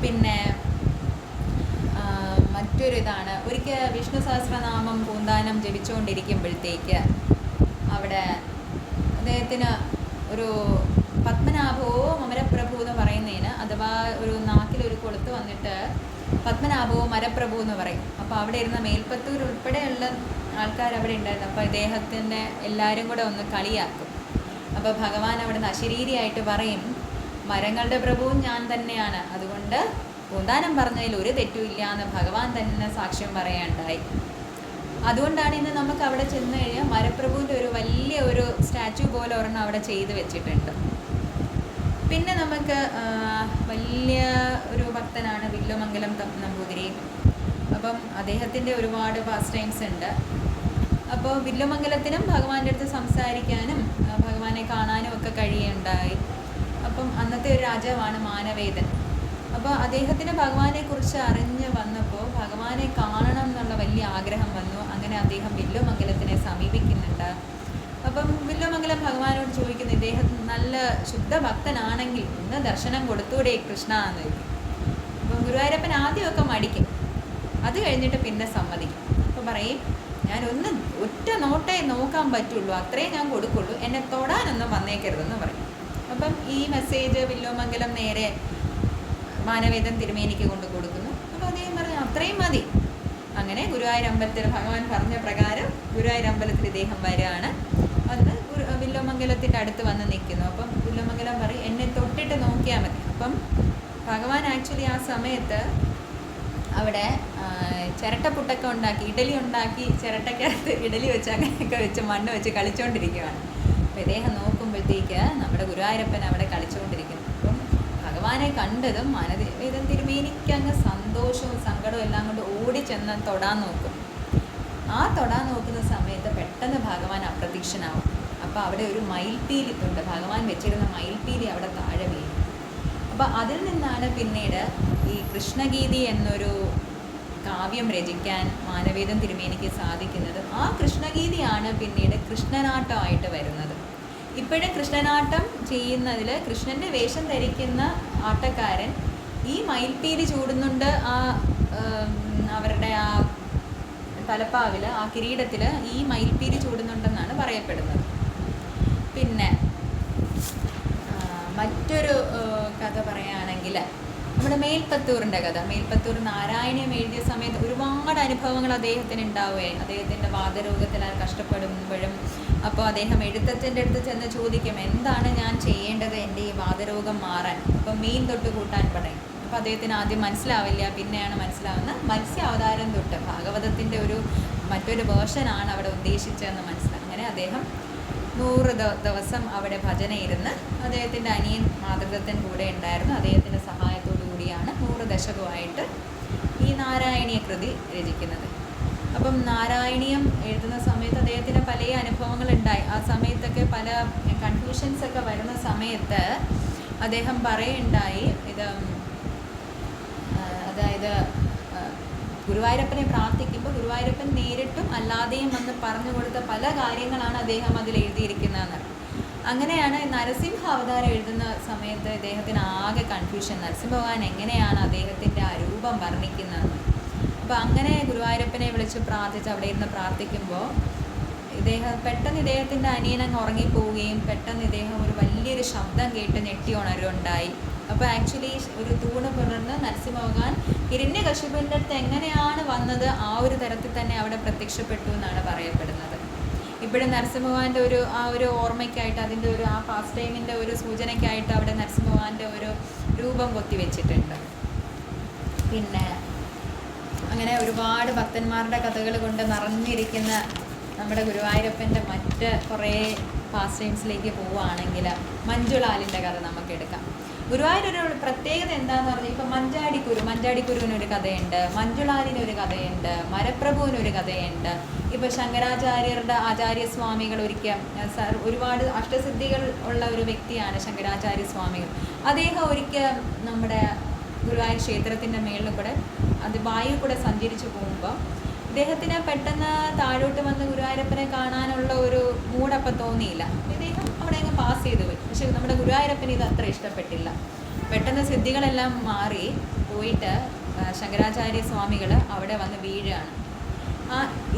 പിന്നെ മറ്റൊരിതാണ് ഒരിക്കൽ വിഷ്ണു സഹസ്രനാമം പൂന്താനം ജപിച്ചുകൊണ്ടിരിക്കുമ്പോഴത്തേക്ക് അവിടെ അദ്ദേഹത്തിന് ഒരു പത്മനാഭവോ മരപ്രഭു എന്ന് പറയുന്നതിന് അഥവാ ഒരു നാക്കിലൊരു കൊളുത്ത് വന്നിട്ട് പത്മനാഭവോ മരപ്രഭു എന്ന് പറയും. അപ്പോൾ അവിടെ ഇരുന്ന മേൽപ്പത്തൂർ ഉൾപ്പെടെയുള്ള ആൾക്കാർ അവിടെ ഉണ്ടായിരുന്നു. അപ്പോൾ ഇദ്ദേഹത്തിൻ്റെ എല്ലാവരും കൂടെ ഒന്ന് കളിയാക്കും. അപ്പോൾ ഭഗവാൻ അവിടെ നിന്ന് അശരീരിയായിട്ട് പറയും മരങ്ങളുടെ പ്രഭുവും ഞാൻ തന്നെയാണ്, അതുകൊണ്ട് പൂന്താനം പറഞ്ഞതിൽ ഒരു തെറ്റുമില്ല എന്ന് ഭഗവാൻ തന്നെ സാക്ഷ്യം പറയാനുണ്ടായി. അതുകൊണ്ടാണ് ഇന്ന് നമുക്ക് അവിടെ ചെന്ന് കഴിഞ്ഞാൽ മരപ്രഭുവിൻ്റെ ഒരു വലിയ ഒരു സ്റ്റാച്യു പോലെ ഒരെണ്ണം അവിടെ ചെയ്ത് വെച്ചിട്ടുണ്ട്. പിന്നെ നമുക്ക് വലിയ ഒരു ഭക്തനാണ് വില്വമംഗലം നമ്പൂതിരി. അപ്പം അദ്ദേഹത്തിൻ്റെ ഒരുപാട് പാസ് ടൈംസ് ഉണ്ട്. അപ്പോൾ വില്വമംഗലത്തിനും ഭഗവാന്റെ അടുത്ത് സംസാരിക്കാനും ഭഗവാനെ കാണാനും ഒക്കെ കഴിയുണ്ടായി. അപ്പം അന്നത്തെ ഒരു രാജാവാണ് മാനവേദൻ. അപ്പോൾ അദ്ദേഹത്തിന് ഭഗവാനെക്കുറിച്ച് അറിഞ്ഞ് വന്നപ്പോൾ ഭഗവാനെ കാണണം എന്നുള്ള വലിയ ആഗ്രഹം വന്നു. അങ്ങനെ അദ്ദേഹം വില്വമംഗലത്തിനെ സമീപിക്കുന്നുണ്ട്. അപ്പം വില്വമംഗലം ഭഗവാനോട് ചോദിക്കുന്നു, ഇദ്ദേഹം നല്ല ശുദ്ധ ഭക്തനാണെങ്കിൽ ഒന്ന് ദർശനം കൊടുത്തൂടെ കൃഷ്ണ എന്ന് ചോദിക്കും. അപ്പം ഗുരുവായൂരപ്പൻ ആദ്യമൊക്കെ മടിക്കും, അത് കഴിഞ്ഞിട്ട് പിന്നെ സമ്മതിക്കും. അപ്പോൾ പറയും, ഞാനൊന്ന് ഒറ്റ നോട്ടേ നോക്കാൻ പറ്റുള്ളൂ, അത്രയും ഞാൻ കൊടുക്കുള്ളൂ, എന്നെ തൊടാനൊന്നും വന്നേക്കരുതെന്ന് പറയും. അപ്പം ഈ മെസ്സേജ് വില്വമംഗലം നേരെ മാനവേദൻ തിരുമേനിക്ക് കൊണ്ട് കൊടുക്കുന്നു. അപ്പോൾ അദ്ദേഹം പറഞ്ഞു അത്രയും മതി. അങ്ങനെ ഗുരുവായൂർ അമ്പലത്തിൽ ഭഗവാൻ പറഞ്ഞ പ്രകാരം ഗുരുവായൂർ അമ്പലത്തിൽ ഇദ്ദേഹം വരികയാണ്. വന്ന് വില്വമംഗലത്തിൻ്റെ അടുത്ത് വന്ന് നിൽക്കുന്നു. അപ്പം വില്വമംഗലം പറയും, എന്നെ തൊട്ടിട്ട് നോക്കിയാൽ മതി. അപ്പം ഭഗവാൻ ആക്ച്വലി ആ സമയത്ത് അവിടെ ചിരട്ടപ്പുട്ടൊക്കെ ഉണ്ടാക്കി, ഇഡലി ഉണ്ടാക്കി, ചിരട്ടക്കകത്ത് ഇഡലി വെച്ച് അങ്ങനെയൊക്കെ വെച്ച് മണ്ണ് വെച്ച് കളിച്ചുകൊണ്ടിരിക്കുകയാണ്. അപ്പോൾ ഇദ്ദേഹം നോക്കുമ്പോഴത്തേക്ക് നമ്മുടെ ഗുരുവായൂരപ്പൻ അവിടെ കളിച്ചുകൊണ്ടിരിക്കുന്നു. അപ്പം ഭഗവാനെ കണ്ടതും മാനവേദൻ തിരുമേനിക്ക് അങ്ങ് സന്തോഷവും സങ്കടവും എല്ലാം കൊണ്ട് ഓടിച്ചെന്ന് തൊടാൻ നോക്കും. ആ തൊടാൻ നോക്കുന്ന സമയത്ത് പെട്ടെന്ന് ഭഗവാൻ അപ്രത്യക്ഷനാവും. അപ്പോൾ അവിടെ ഒരു മയിൽപ്പീലി ഉണ്ട്, ഭഗവാൻ വെച്ചിരുന്ന മയിൽപ്പീലി അവിടെ താഴെ വീഴും. അപ്പോൾ അതിൽ നിന്നാണ് പിന്നീട് ഈ കൃഷ്ണഗീതി എന്നൊരു കാവ്യം രചിക്കാൻ മാനവേദൻ തിരുമേനിക്ക് സാധിക്കുന്നത്. ആ കൃഷ്ണഗീതിയാണ് പിന്നീട് കൃഷ്ണനാട്ടമായിട്ട് വരുന്നത്. ഇപ്പോഴും കൃഷ്ണനാട്ടം ചെയ്യുന്നതിൽ കൃഷ്ണൻ്റെ വേഷം ധരിക്കുന്ന ആട്ടക്കാരൻ ഈ മയിൽപ്പീലി ചൂടുന്നുണ്ട്. ആ അവരുടെ ആ തലപ്പാവിൽ, ആ കിരീടത്തിൽ ഈ മയിൽപ്പീലി ചൂടുന്നുണ്ടെന്നാണ് പറയപ്പെടുന്നത്. പിന്നെ മറ്റൊരു കഥ പറയുകയാണെങ്കിൽ നമ്മുടെ മേൽപ്പത്തൂറിൻ്റെ കഥ. മേൽപ്പത്തൂർ നാരായണീയം എഴുതിയ സമയത്ത് ഒരുപാട് അനുഭവങ്ങൾ അദ്ദേഹത്തിന് ഉണ്ടാവുകയായി. അദ്ദേഹത്തിൻ്റെ വാതരോഗത്തിൽ കഷ്ടപ്പെടുമ്പോഴും അപ്പോൾ അദ്ദേഹം എഴുത്തച്ഛൻ്റെ അടുത്ത് ചെന്ന് ചോദിക്കും, എന്താണ് ഞാൻ ചെയ്യേണ്ടത് എൻ്റെ ഈ വാതരോഗം മാറാൻ? അപ്പോൾ മീൻ തൊട്ട് കൂട്ടാൻ പറയും. അപ്പോൾ അദ്ദേഹത്തിന് ആദ്യം മനസ്സിലാവില്ല, പിന്നെയാണ് മനസ്സിലാവുന്ന മത്സ്യ അവതാരം തൊട്ട് ഭാഗവതത്തിൻ്റെ മറ്റൊരു വേർഷനാണ് അവിടെ ഉദ്ദേശിച്ചതെന്ന് മനസ്സിലാവും. അങ്ങനെ അദ്ദേഹം 100 ദിവസം അവിടെ ഭജനയിരുന്ന് അദ്ദേഹത്തിൻ്റെ അനിയൻ മാതൃദത്തൻ കൂടെ ഉണ്ടായിരുന്നു. അദ്ദേഹത്തിൻ്റെ സഹായത്തോടു കൂടിയാണ് 100 ദശകമായിട്ട് ഈ നാരായണീയ കൃതി രചിക്കുന്നത്. അപ്പം നാരായണീയം എഴുതുന്ന സമയത്ത് അദ്ദേഹത്തിന് പല അനുഭവങ്ങളുണ്ടായി. ആ സമയത്തൊക്കെ പല കൺഫ്യൂഷൻസൊക്കെ വരുന്ന സമയത്ത് അദ്ദേഹം പറയുണ്ടായി, അതായത് ഗുരുവായൂരപ്പനെ പ്രാർത്ഥിക്കുമ്പോൾ ഗുരുവായൂരപ്പൻ നേരിട്ടും അല്ലാതെയും വന്ന് പറഞ്ഞു കൊടുത്ത പല കാര്യങ്ങളാണ് അദ്ദേഹം അതിൽ എഴുതിയിരിക്കുന്നതെന്ന്. അങ്ങനെയാണ് നരസിംഹ അവതാരം എഴുതുന്ന സമയത്ത് ഇദ്ദേഹത്തിന് ആകെ കൺഫ്യൂഷൻ, നരസിംഹഭഗവാൻ എങ്ങനെയാണ് അദ്ദേഹത്തിൻ്റെ ആ രൂപം വർണ്ണിക്കുന്നതെന്ന്. അപ്പോൾ അങ്ങനെ ഗുരുവായൂരപ്പനെ വിളിച്ച് പ്രാർത്ഥിച്ച് അവിടെ ഇരുന്ന് പ്രാർത്ഥിക്കുമ്പോൾ പെട്ടെന്ന് ഇദ്ദേഹത്തിൻ്റെ അനിയനങ്ങ് ഉറങ്ങിപ്പോവുകയും പെട്ടെന്ന് ഇദ്ദേഹം ഒരു വലിയൊരു ശബ്ദം കേട്ട് ഞെട്ടി ഉണരുണ്ടായി. അപ്പോൾ ആക്ച്വലി ഒരു തൂണ് പുലർന്ന് നരസിംഹഭഗവാൻ ഹിരണ്യകശിപുവിൻ്റെ അടുത്ത് എങ്ങനെയാണ് വന്നത് ആ ഒരു തരത്തിൽ തന്നെ അവിടെ പ്രത്യക്ഷപ്പെട്ടു എന്നാണ് പറയപ്പെടുന്നത്. ഇപ്പോഴും നരസിംഹഭഗവാന്റെ ആ ഒരു ഓർമ്മയ്ക്കായിട്ട് അതിൻ്റെ ആ പാസ്റ്റ് ടൈമിൻ്റെ ഒരു സൂചനയ്ക്കായിട്ട് അവിടെ നരസിംഹഭഗവാന്റെ ഒരു രൂപം കൊത്തിവെച്ചിട്ടുണ്ട്. പിന്നെ അങ്ങനെ ഒരുപാട് ഭക്തന്മാരുടെ കഥകൾ കൊണ്ട് നിറഞ്ഞിരിക്കുന്ന നമ്മുടെ ഗുരുവായൂരപ്പൻ്റെ മറ്റ് കുറേ പാസ്റ്റ് ടൈംസിലേക്ക് പോവുകയാണെങ്കിൽ മഞ്ജുളാലിൻ്റെ കഥ നമുക്കെടുക്കാം. ഗുരുവായൂരൊരു പ്രത്യേകത എന്താണെന്ന് പറഞ്ഞാൽ ഇപ്പോൾ മഞ്ചാടിക്കുരുവിനൊരു കഥയുണ്ട്, മഞ്ജുളാലിനൊരു കഥയുണ്ട്, മരപ്രഭുവിനൊരു കഥയുണ്ട്. ഇപ്പോൾ ശങ്കരാചാര്യരുടെ ആചാര്യസ്വാമികൾ ഒരുപാട് അഷ്ടസിദ്ധികൾ ഉള്ള ഒരു വ്യക്തിയാണ് ശങ്കരാചാര്യസ്വാമികൾ. അദ്ദേഹം ഒരിക്കൽ നമ്മുടെ ഗുരുവായൂർ ക്ഷേത്രത്തിൻ്റെ മേളിൽ കൂടെ വായു കൂടെ സഞ്ചരിച്ചു പോകുമ്പോൾ ഇദ്ദേഹത്തിന് പെട്ടെന്ന് താഴോട്ട് വന്ന് ഗുരുവായൂരപ്പനെ കാണാനുള്ള ഒരു മൂടപ്പം തോന്നിയില്ല. ഇദ്ദേഹം അവിടെ അങ്ങ് പാസ് ചെയ്ത് പോയി. പക്ഷെ നമ്മുടെ ഗുരുവായൂരപ്പന് ഇത് അത്ര ഇഷ്ടപ്പെട്ടില്ല. പെട്ടെന്ന് സിദ്ധികളെല്ലാം മാറി പോയിട്ട് ശങ്കരാചാര്യ സ്വാമികൾ അവിടെ വന്ന് വീഴുകയാണ്.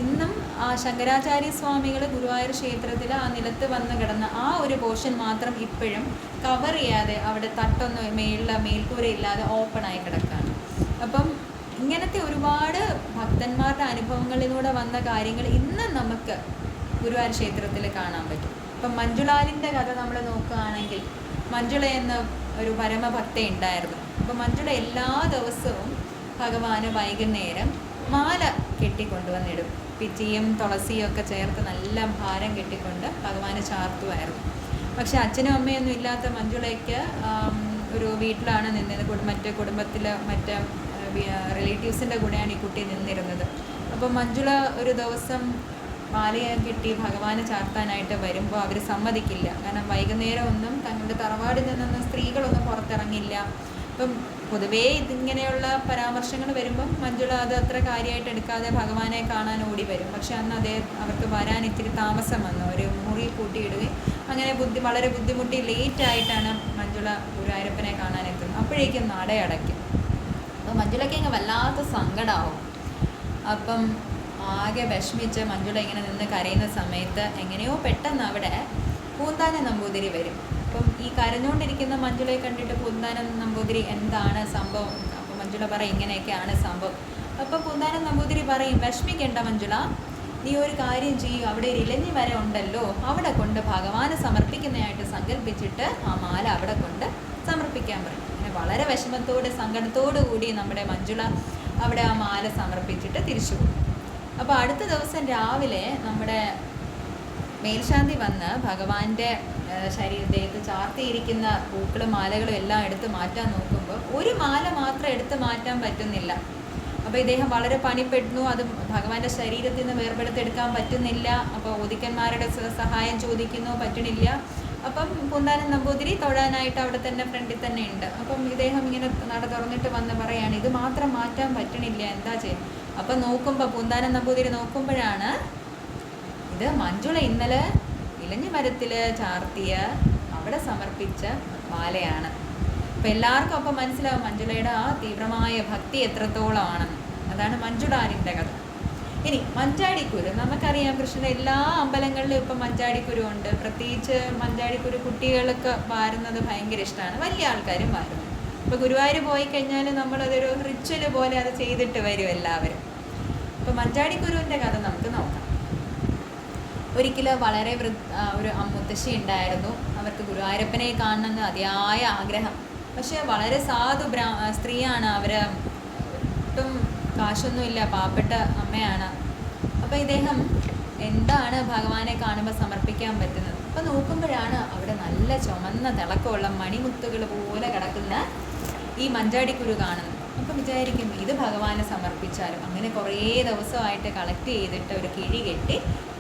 ഇന്നും ആ ശങ്കരാചാര്യ സ്വാമികൾ ഗുരുവായൂർ ക്ഷേത്രത്തിൽ ആ നിലത്ത് വന്ന് കിടന്ന ആ ഒരു പോർഷൻ മാത്രം ഇപ്പോഴും കവർ ചെയ്യാതെ അവിടെ തട്ടൊന്നും മേൽക്കൂരയില്ലാതെ ഓപ്പണായി കിടക്കുകയാണ്. അപ്പം ഇങ്ങനത്തെ ഒരുപാട് ഭക്തന്മാരുടെ അനുഭവങ്ങളിലൂടെ വന്ന കാര്യങ്ങൾ ഇന്നും നമുക്ക് ഗുരുവായൂർ ക്ഷേത്രത്തിൽ കാണാൻ പറ്റും. ഇപ്പം മഞ്ജുളാലിൻ്റെ കഥ നമ്മൾ നോക്കുകയാണെങ്കിൽ മഞ്ജുള എന്ന ഒരു പരമഭക്ത ഉണ്ടായിരുന്നു. അപ്പം മഞ്ജുള എല്ലാ ദിവസവും ഭഗവാന് വൈകുന്നേരം മാല കെട്ടിക്കൊണ്ടുവന്നിടും. പിച്ചിയും തുളസിയും ഒക്കെ ചേർത്ത് നല്ല ഭാരം കെട്ടിക്കൊണ്ട് ഭഗവാന് ചാർത്തുമായിരുന്നു. പക്ഷെ അച്ഛനും അമ്മയൊന്നും ഇല്ലാത്ത മഞ്ജുളയ്ക്ക് ഒരു വീട്ടിലാണ് നിന്നത്. മറ്റേ കുടുംബത്തിൽ മറ്റേ റിലേറ്റീവ്സിൻ്റെ കൂടെയാണ് ഈ കുട്ടി നിന്നിരുന്നത്. അപ്പോൾ മഞ്ജുള ഒരു ദിവസം മാലയെ കെട്ടി ഭഗവാനെ ചാർത്താനായിട്ട് വരുമ്പോൾ അവർ സമ്മതിക്കില്ല. കാരണം വൈകുന്നേരം ഒന്നും തങ്ങളുടെ തറവാടിൽ നിന്നൊന്നും സ്ത്രീകളൊന്നും പുറത്തിറങ്ങില്ല. ഇപ്പം പൊതുവേ ഇതിങ്ങനെയുള്ള പരാമർശങ്ങൾ വരുമ്പം മഞ്ജുള അത് അത്ര കാര്യമായിട്ട് എടുക്കാതെ ഭഗവാനെ കാണാൻ ഓടി വരും. പക്ഷെ അന്ന് അവർക്ക് വരാൻ ഇത്തിരി താമസം വന്നു. ഒരു മുറി പൂട്ടിയിടുകയും അങ്ങനെ വളരെ ബുദ്ധിമുട്ടി ലേറ്റായിട്ടാണ് മഞ്ജുള ഗുരുവായൂരപ്പനെ കാണാൻ എത്തുന്നത്. അപ്പോഴേക്കും നട അടയ്ക്കും. അപ്പോൾ മഞ്ജുളയ്ക്ക് അങ്ങ് വല്ലാത്ത സങ്കടമാവും. അപ്പം ആകെ വിഷമിച്ച് മഞ്ജുള ഇങ്ങനെ നിന്ന് കരയുന്ന സമയത്ത് എങ്ങനെയോ പെട്ടെന്ന് അവിടെ പൂന്താനം നമ്പൂതിരി വരും. അപ്പം ഈ കരഞ്ഞുകൊണ്ടിരിക്കുന്ന മഞ്ജുളയെ കണ്ടിട്ട് പൂന്താനം നമ്പൂതിരി എന്താണ് സംഭവം? അപ്പം മഞ്ജുള പറയും ഇങ്ങനെയൊക്കെയാണ് സംഭവം. അപ്പോൾ പൂന്താനം നമ്പൂതിരി പറയും, വിഷമിക്കേണ്ട മഞ്ജുള, നീ ഒരു കാര്യം ചെയ്യും, അവിടെ ഒരു ഇലഞ്ഞി വര ഉണ്ടല്ലോ, അവിടെ കൊണ്ട് ഭഗവാന് സമർപ്പിക്കുന്നതായിട്ട് സങ്കല്പിച്ചിട്ട് ആ മാല അവിടെ കൊണ്ട് സമർപ്പിക്കാൻ പറയും. അങ്ങനെ വളരെ വിഷമത്തോട് സങ്കടത്തോടു കൂടി നമ്മുടെ മഞ്ജുള അവിടെ ആ മാല സമർപ്പിച്ചിട്ട് തിരിച്ചു പോകും. അപ്പോൾ അടുത്ത ദിവസം രാവിലെ നമ്മുടെ മേൽശാന്തി വന്ന് ഭഗവാന്റെ ശരീരത്തേക്ക് ചാർത്തിയിരിക്കുന്ന പൂക്കളും മാലകളും എല്ലാം എടുത്ത് മാറ്റാൻ നോക്കുമ്പോൾ ഒരു മാല മാത്രം എടുത്ത് മാറ്റാൻ പറ്റുന്നില്ല. അപ്പോൾ ഇദ്ദേഹം വളരെ പണിപ്പെടുന്നു. അത് ഭഗവാന്റെ ശരീരത്തിൽ നിന്ന് വേർപെടുത്തെടുക്കാൻ പറ്റുന്നില്ല. അപ്പോൾ ഓദിക്കന്മാരുടെ സഹായം ചോദിക്കുന്നു, പറ്റണില്ല. അപ്പം പൂന്താനം നമ്പൂതിരി തൊഴാനായിട്ട് അവിടെ തന്നെ ഫ്രണ്ടിൽ തന്നെ ഉണ്ട്. അപ്പം ഇദ്ദേഹം ഇങ്ങനെ നട തുറന്നിട്ട് വന്ന് പറയാണ്, ഇത് മാത്രം മാറ്റാൻ പറ്റണില്ല, എന്താ ചെയ്യും? അപ്പം നോക്കുമ്പോൾ പൂന്താനം നമ്പൂതിരി നോക്കുമ്പോഴാണ് ഇത് മഞ്ജുള ഇന്നലെ ഇലഞ്ഞി മരത്തിൽ ചാർത്തിയ അവിടെ സമർപ്പിച്ച മാലയാണ്. അപ്പം എല്ലാവർക്കും അപ്പം മനസ്സിലാവും മഞ്ജുളയുടെ ആ തീവ്രമായ ഭക്തി എത്രത്തോളമാണെന്ന്. അതാണ് മഞ്ജുളാരിൻ്റെ കഥ. ഇനി മഞ്ചാടിക്കുരു, നമുക്കറിയാം കൃഷ്ണൻ്റെ എല്ലാ അമ്പലങ്ങളിലും ഇപ്പം മഞ്ചാടിക്കുരു ഉണ്ട്. പ്രത്യേകിച്ച് മഞ്ചാടിക്കുരു കുട്ടികൾക്ക് വാരുന്നത് ഭയങ്കര ഇഷ്ടമാണ്, വലിയ ആൾക്കാരും വാരുന്നു. ഇപ്പോൾ ഗുരുവായൂർ പോയി കഴിഞ്ഞാൽ നമ്മളതൊരു റിച്വൽ പോലെ അത് ചെയ്തിട്ട് വരും എല്ലാവരും. അപ്പോൾ മഞ്ചാടിക്കുരുവിൻ്റെ കഥ നമുക്ക് നോക്കാം. ഒരിക്കലും വളരെ ഒരു മുത്തശ്ശി ഉണ്ടായിരുന്നു. അവർക്ക് ഗുരുവായൂരപ്പനെ കാണണമെന്ന് അതിയായ ആഗ്രഹം. പക്ഷേ വളരെ സാധു സ്ത്രീയാണ്. അവർ ഒട്ടും കാശൊന്നുമില്ല, പാവപ്പെട്ട അമ്മയാണ്. അപ്പോൾ ഇദ്ദേഹം എന്താണ് ഭഗവാനെ കാണുമ്പോൾ സമർപ്പിക്കാൻ പറ്റുന്നത്? അപ്പോൾ നോക്കുമ്പോഴാണ് അവിടെ നല്ല ചുമന്ന തിളക്കമുള്ള മണിമുത്തുകൾ പോലെ കിടക്കുന്ന ഈ മഞ്ചാടിക്കുരു കാണുന്നത്. അപ്പം വിചാരിക്കും ഇത് ഭഗവാനെ സമർപ്പിച്ചാലും. അങ്ങനെ കുറേ ദിവസമായിട്ട് കളക്ട് ചെയ്തിട്ട് ഒരു കിഴി കെട്ടി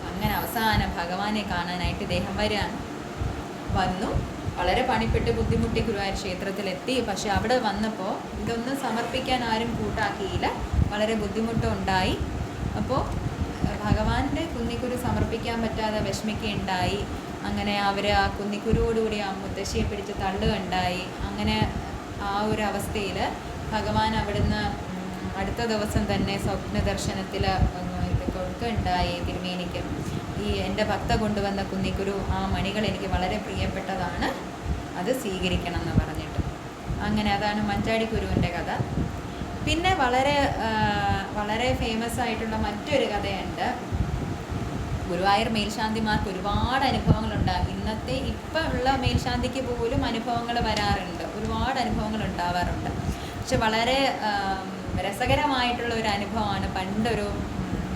അങ്ങനെ അവസാനം ഭഗവാനെ കാണാനായിട്ട് ഇദ്ദേഹം വന്നു. വളരെ പണിപ്പെട്ട് ബുദ്ധിമുട്ടി ഗുരുവായൂർ ക്ഷേത്രത്തിലെത്തി. പക്ഷെ അവിടെ വന്നപ്പോൾ ഇതൊന്നും സമർപ്പിക്കാൻ ആരും കൂട്ടാക്കിയില്ല. വളരെ ബുദ്ധിമുട്ടുണ്ടായി. അപ്പോൾ ഭഗവാന്റെ കുന്നിക്കുരു സമർപ്പിക്കാൻ പറ്റാതെ വിഷമിക്കുകയുണ്ടായി. അങ്ങനെ അവർ ആ കുന്നിക്കുരുവോടുകൂടി ആ മുത്തശ്ശിയെ പിടിച്ച് തള്ളുകയുണ്ടായി. അങ്ങനെ ആ ഒരു അവസ്ഥയിൽ ഭഗവാൻ അവിടുന്ന് അടുത്ത ദിവസം തന്നെ സ്വപ്ന ദർശനത്തിൽ കൊടുക്കുകയുണ്ടായി തിരുമേനിക്ക്. ഈ എൻ്റെ ഭക്ത കൊണ്ടുവന്ന കുന്നിക്കുരു, ആ മണികൾ എനിക്ക് വളരെ പ്രിയപ്പെട്ടതാണ്, അത് സ്വീകരിക്കണം എന്ന് പറഞ്ഞിട്ട്. അങ്ങനെ അതാണ് മഞ്ചാടിക്കുരുവിൻ്റെ കഥ. പിന്നെ വളരെ വളരെ ഫേമസ് ആയിട്ടുള്ള മറ്റൊരു കഥയുണ്ട്. ഗുരുവായൂർ മേൽശാന്തിമാർക്ക് ഒരുപാട് അനുഭവങ്ങളുണ്ട്. ഇപ്പം ഉള്ള മേൽശാന്തിക്ക് പോലും അനുഭവങ്ങൾ വരാറുണ്ട്, ഒരുപാട് അനുഭവങ്ങൾ ഉണ്ടാവാറുണ്ട്. പക്ഷെ വളരെ രസകരമായിട്ടുള്ള ഒരു അനുഭവമാണ് പണ്ടൊരു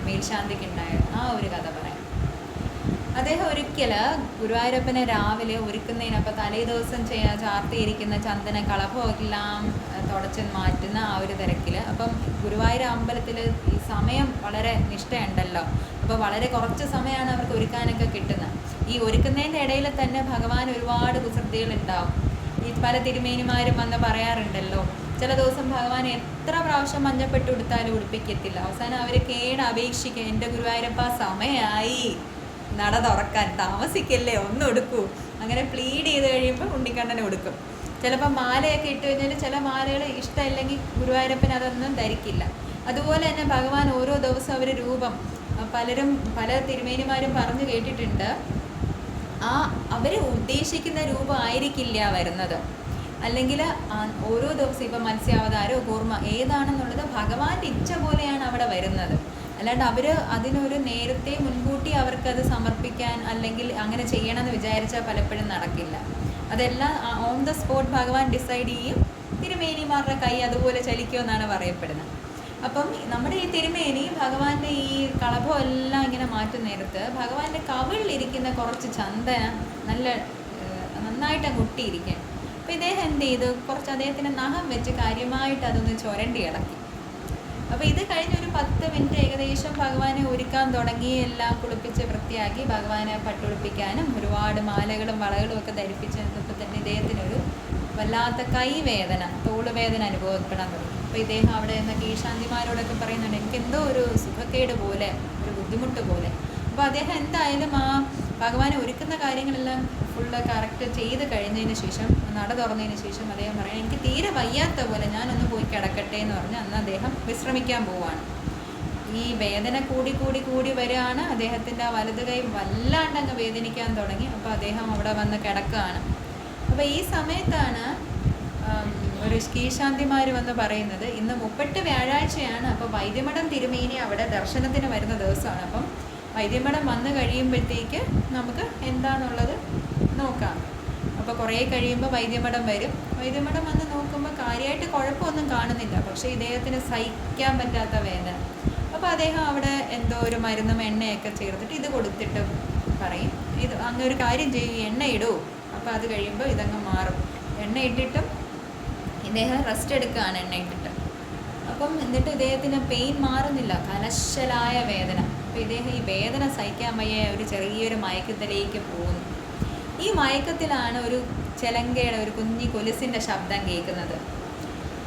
മേൽശാന്തിക്ക് ഉണ്ടായത്. ആ ഒരു കഥ പറയാം. അദ്ദേഹം ഒരിക്കൽ ഗുരുവായൂരപ്പനെ രാവിലെ ഒരുക്കുന്നതിനപ്പം തലേ ദിവസം ചാർത്തിയിരിക്കുന്ന ചന്ദന കളഭമെല്ലാം തുടച്ച് മാറ്റുന്ന ആ ഒരു തിരക്കിൽ. അപ്പം ഗുരുവായൂർ അമ്പലത്തിൽ ഈ സമയം വളരെ നിഷ്ഠയുണ്ടല്ലോ. അപ്പോൾ വളരെ കുറച്ച് സമയമാണ് അവർക്ക് ഒരുക്കാനൊക്കെ കിട്ടുന്നത്. ഈ ഒരുക്കുന്നതിൻ്റെ ഇടയിൽ തന്നെ ഭഗവാൻ ഒരുപാട് കുസൃതികളുണ്ടാവും. ഈ പല തിരുമേനിമാരും വന്ന് പറയാറുണ്ടല്ലോ, ചില ദിവസം ഭഗവാൻ എത്ര പ്രാവശ്യം മഞ്ഞപ്പെട്ട് ഉടുത്താലും ഉടുപ്പിക്കത്തില്ല. അവസാനം അവർ അപേക്ഷിക്കുക, എൻ്റെ ഗുരുവായൂരപ്പ സമയമായി, നട തുറക്കാൻ താമസിക്കല്ലേ, ഒന്ന് ഉടുക്കൂ. അങ്ങനെ പ്ലീഡ് ചെയ്ത് കഴിയുമ്പോൾ ഉണ്ണിക്കണ്ണനെ ഉടുക്കും. ചിലപ്പോൾ മാലയൊക്കെ ഇട്ട് കഴിഞ്ഞാൽ ചില മാലകൾ ഇഷ്ടമില്ലെങ്കിൽ ഗുരുവായൂരപ്പൻ അതൊന്നും ധരിക്കില്ല. അതുപോലെ തന്നെ ഭഗവാൻ ഓരോ ദിവസം അവർ രൂപം പല തിരുമേനിമാരും പറഞ്ഞു കേട്ടിട്ടുണ്ട്, അവർ ഉദ്ദേശിക്കുന്ന രൂപം ആയിരിക്കില്ല വരുന്നത്. അല്ലെങ്കിൽ ഓരോ ദിവസം ഇപ്പം മത്സ്യാവതാരോ കൂർമ്മ ഏതാണെന്നുള്ളത് ഭഗവാന്റെ ഇച്ഛ പോലെയാണ് അവിടെ വരുന്നത്. അല്ലാണ്ട് അവർ അതിനൊരു നേരത്തെ മുൻകൂട്ടി അവർക്കത് സമർപ്പിക്കാൻ അല്ലെങ്കിൽ അങ്ങനെ ചെയ്യണമെന്ന് വിചാരിച്ചാൽ പലപ്പോഴും നടക്കില്ല. അതെല്ലാം ഓൺ ദ സ്പോട്ട് ഭഗവാൻ ഡിസൈഡ് ചെയ്യും. തിരുമേനിമാരുടെ കൈ അതുപോലെ ചലിക്കുമെന്നാണ് പറയപ്പെടുന്നത്. അപ്പം നമ്മുടെ ഈ തിരുമേനി ഭഗവാന്റെ ഈ കളഭം എല്ലാം ഇങ്ങനെ മാറ്റുന്ന നേരത്ത് ഭഗവാന്റെ കവിളിലിരിക്കുന്ന കുറച്ച് ചന്ദന നല്ല നന്നായിട്ട് അങ്ങ് ഒട്ടിയിരിക്കുക. അപ്പം ഇദ്ദേഹം എന്ത് ചെയ്തു, കുറച്ച് അദ്ദേഹത്തിൻ്റെ നഖം വെച്ച് കാര്യമായിട്ട് അതൊന്ന് ചുരണ്ടി ഇളക്കി. അപ്പോൾ ഇത് കഴിഞ്ഞൊരു 10 മിനിറ്റ് ഏകദേശം ഭഗവാനെ ഒരുക്കാൻ തുടങ്ങി, എല്ലാം കുളിപ്പിച്ച് വൃത്തിയാക്കി ഭഗവാനെ പട്ടുടുപ്പിക്കാനും ഒരുപാട് മാലകളും വളകളും ഒക്കെ ധരിപ്പിച്ച് നിന്നപ്പോൾ തന്നെ ഇദ്ദേഹത്തിനൊരു വല്ലാത്ത കൈവേദന, തോളുവേദന അനുഭവപ്പെടാൻ തുടങ്ങി. അപ്പോൾ ഇദ്ദേഹം അവിടെ നിന്ന് കീഴ്ശാന്തിമാരോടൊക്കെ പറയുന്നുണ്ട്, എനിക്കെന്തോ ഒരു സുഖക്കേട് പോലെ, ഒരു ബുദ്ധിമുട്ട് പോലെ. അപ്പോൾ അദ്ദേഹം എന്തായാലും ആ ഭഗവാനെ ഒരുക്കുന്ന കാര്യങ്ങളെല്ലാം ഫുള്ള് കറക്റ്റ് ചെയ്ത് കഴിഞ്ഞതിന് ശേഷം, നട തുറന്നതിന് ശേഷം അദ്ദേഹം പറയാം, എനിക്ക് തീരെ വയ്യാത്ത പോലെ, ഞാനൊന്ന് പോയി കിടക്കട്ടെ എന്ന് പറഞ്ഞ് അന്ന് അദ്ദേഹം വിശ്രമിക്കാൻ പോവാണ്. ഈ വേദന കൂടി കൂടി കൂടി വരികയാണ്. അദ്ദേഹത്തിൻ്റെ ആ വലത് കൈ വല്ലാണ്ട് അങ്ങ് വേദനിക്കാൻ തുടങ്ങി. അപ്പോൾ അദ്ദേഹം അവിടെ വന്ന് കിടക്കുകയാണ്. അപ്പോൾ ഈ സമയത്താണ് ഒരു കീഴ്ശാന്തിമാർ വന്ന് പറയുന്നത്, ഇന്ന് 30 വ്യാഴാഴ്ചയാണ്, അപ്പോൾ വൈദ്യമഠം തിരുമേനി അവിടെ ദർശനത്തിന് വരുന്ന ദിവസമാണ്. അപ്പം വൈദ്യമഠം വന്ന് കഴിയുമ്പോഴത്തേക്ക് നമുക്ക് എന്താണെന്നുള്ളത് നോക്കാം. അപ്പോൾ കുറേ കഴിയുമ്പോൾ വൈദ്യമഠം വരും. വൈദ്യമഠം വന്ന് നോക്കുമ്പോൾ കാര്യമായിട്ട് കുഴപ്പമൊന്നും കാണുന്നില്ല, പക്ഷേ ഇദ്ദേഹത്തിന് സഹിക്കാൻ പറ്റാത്ത വേദന. അപ്പോൾ അദ്ദേഹം അവിടെ എന്തോ ഒരു മരുന്നും എണ്ണയൊക്കെ ചേർത്തിട്ട് ഇത് കൊടുത്തിട്ട് പറയും, ഇത് അങ്ങ് ഒരു കാര്യം ചെയ്യും, എണ്ണ ഇടൂ, അപ്പോൾ അത് കഴിയുമ്പോൾ ഇതങ്ങ് മാറും. എണ്ണ ഇട്ടിട്ടും ഇദ്ദേഹം റെസ്റ്റ് എടുക്കുകയാണ് എണ്ണ ഇട്ടിട്ട്. അപ്പം എന്നിട്ട് ഇദ്ദേഹത്തിന് പെയിൻ മാറുന്നില്ല, കലശലായ വേദന. അപ്പോൾ ഇദ്ദേഹം ഈ വേദന സഹിക്കാൻ വയ്യ ഒരു ചെറിയൊരു മയക്കത്തിലേക്ക് പോകുന്നു. ഈ മയക്കത്തിലാണ് ഒരു ചെലങ്കയുടെ ഒരു കുഞ്ഞി കൊലുസിൻ്റെ ശബ്ദം കേൾക്കുന്നത്.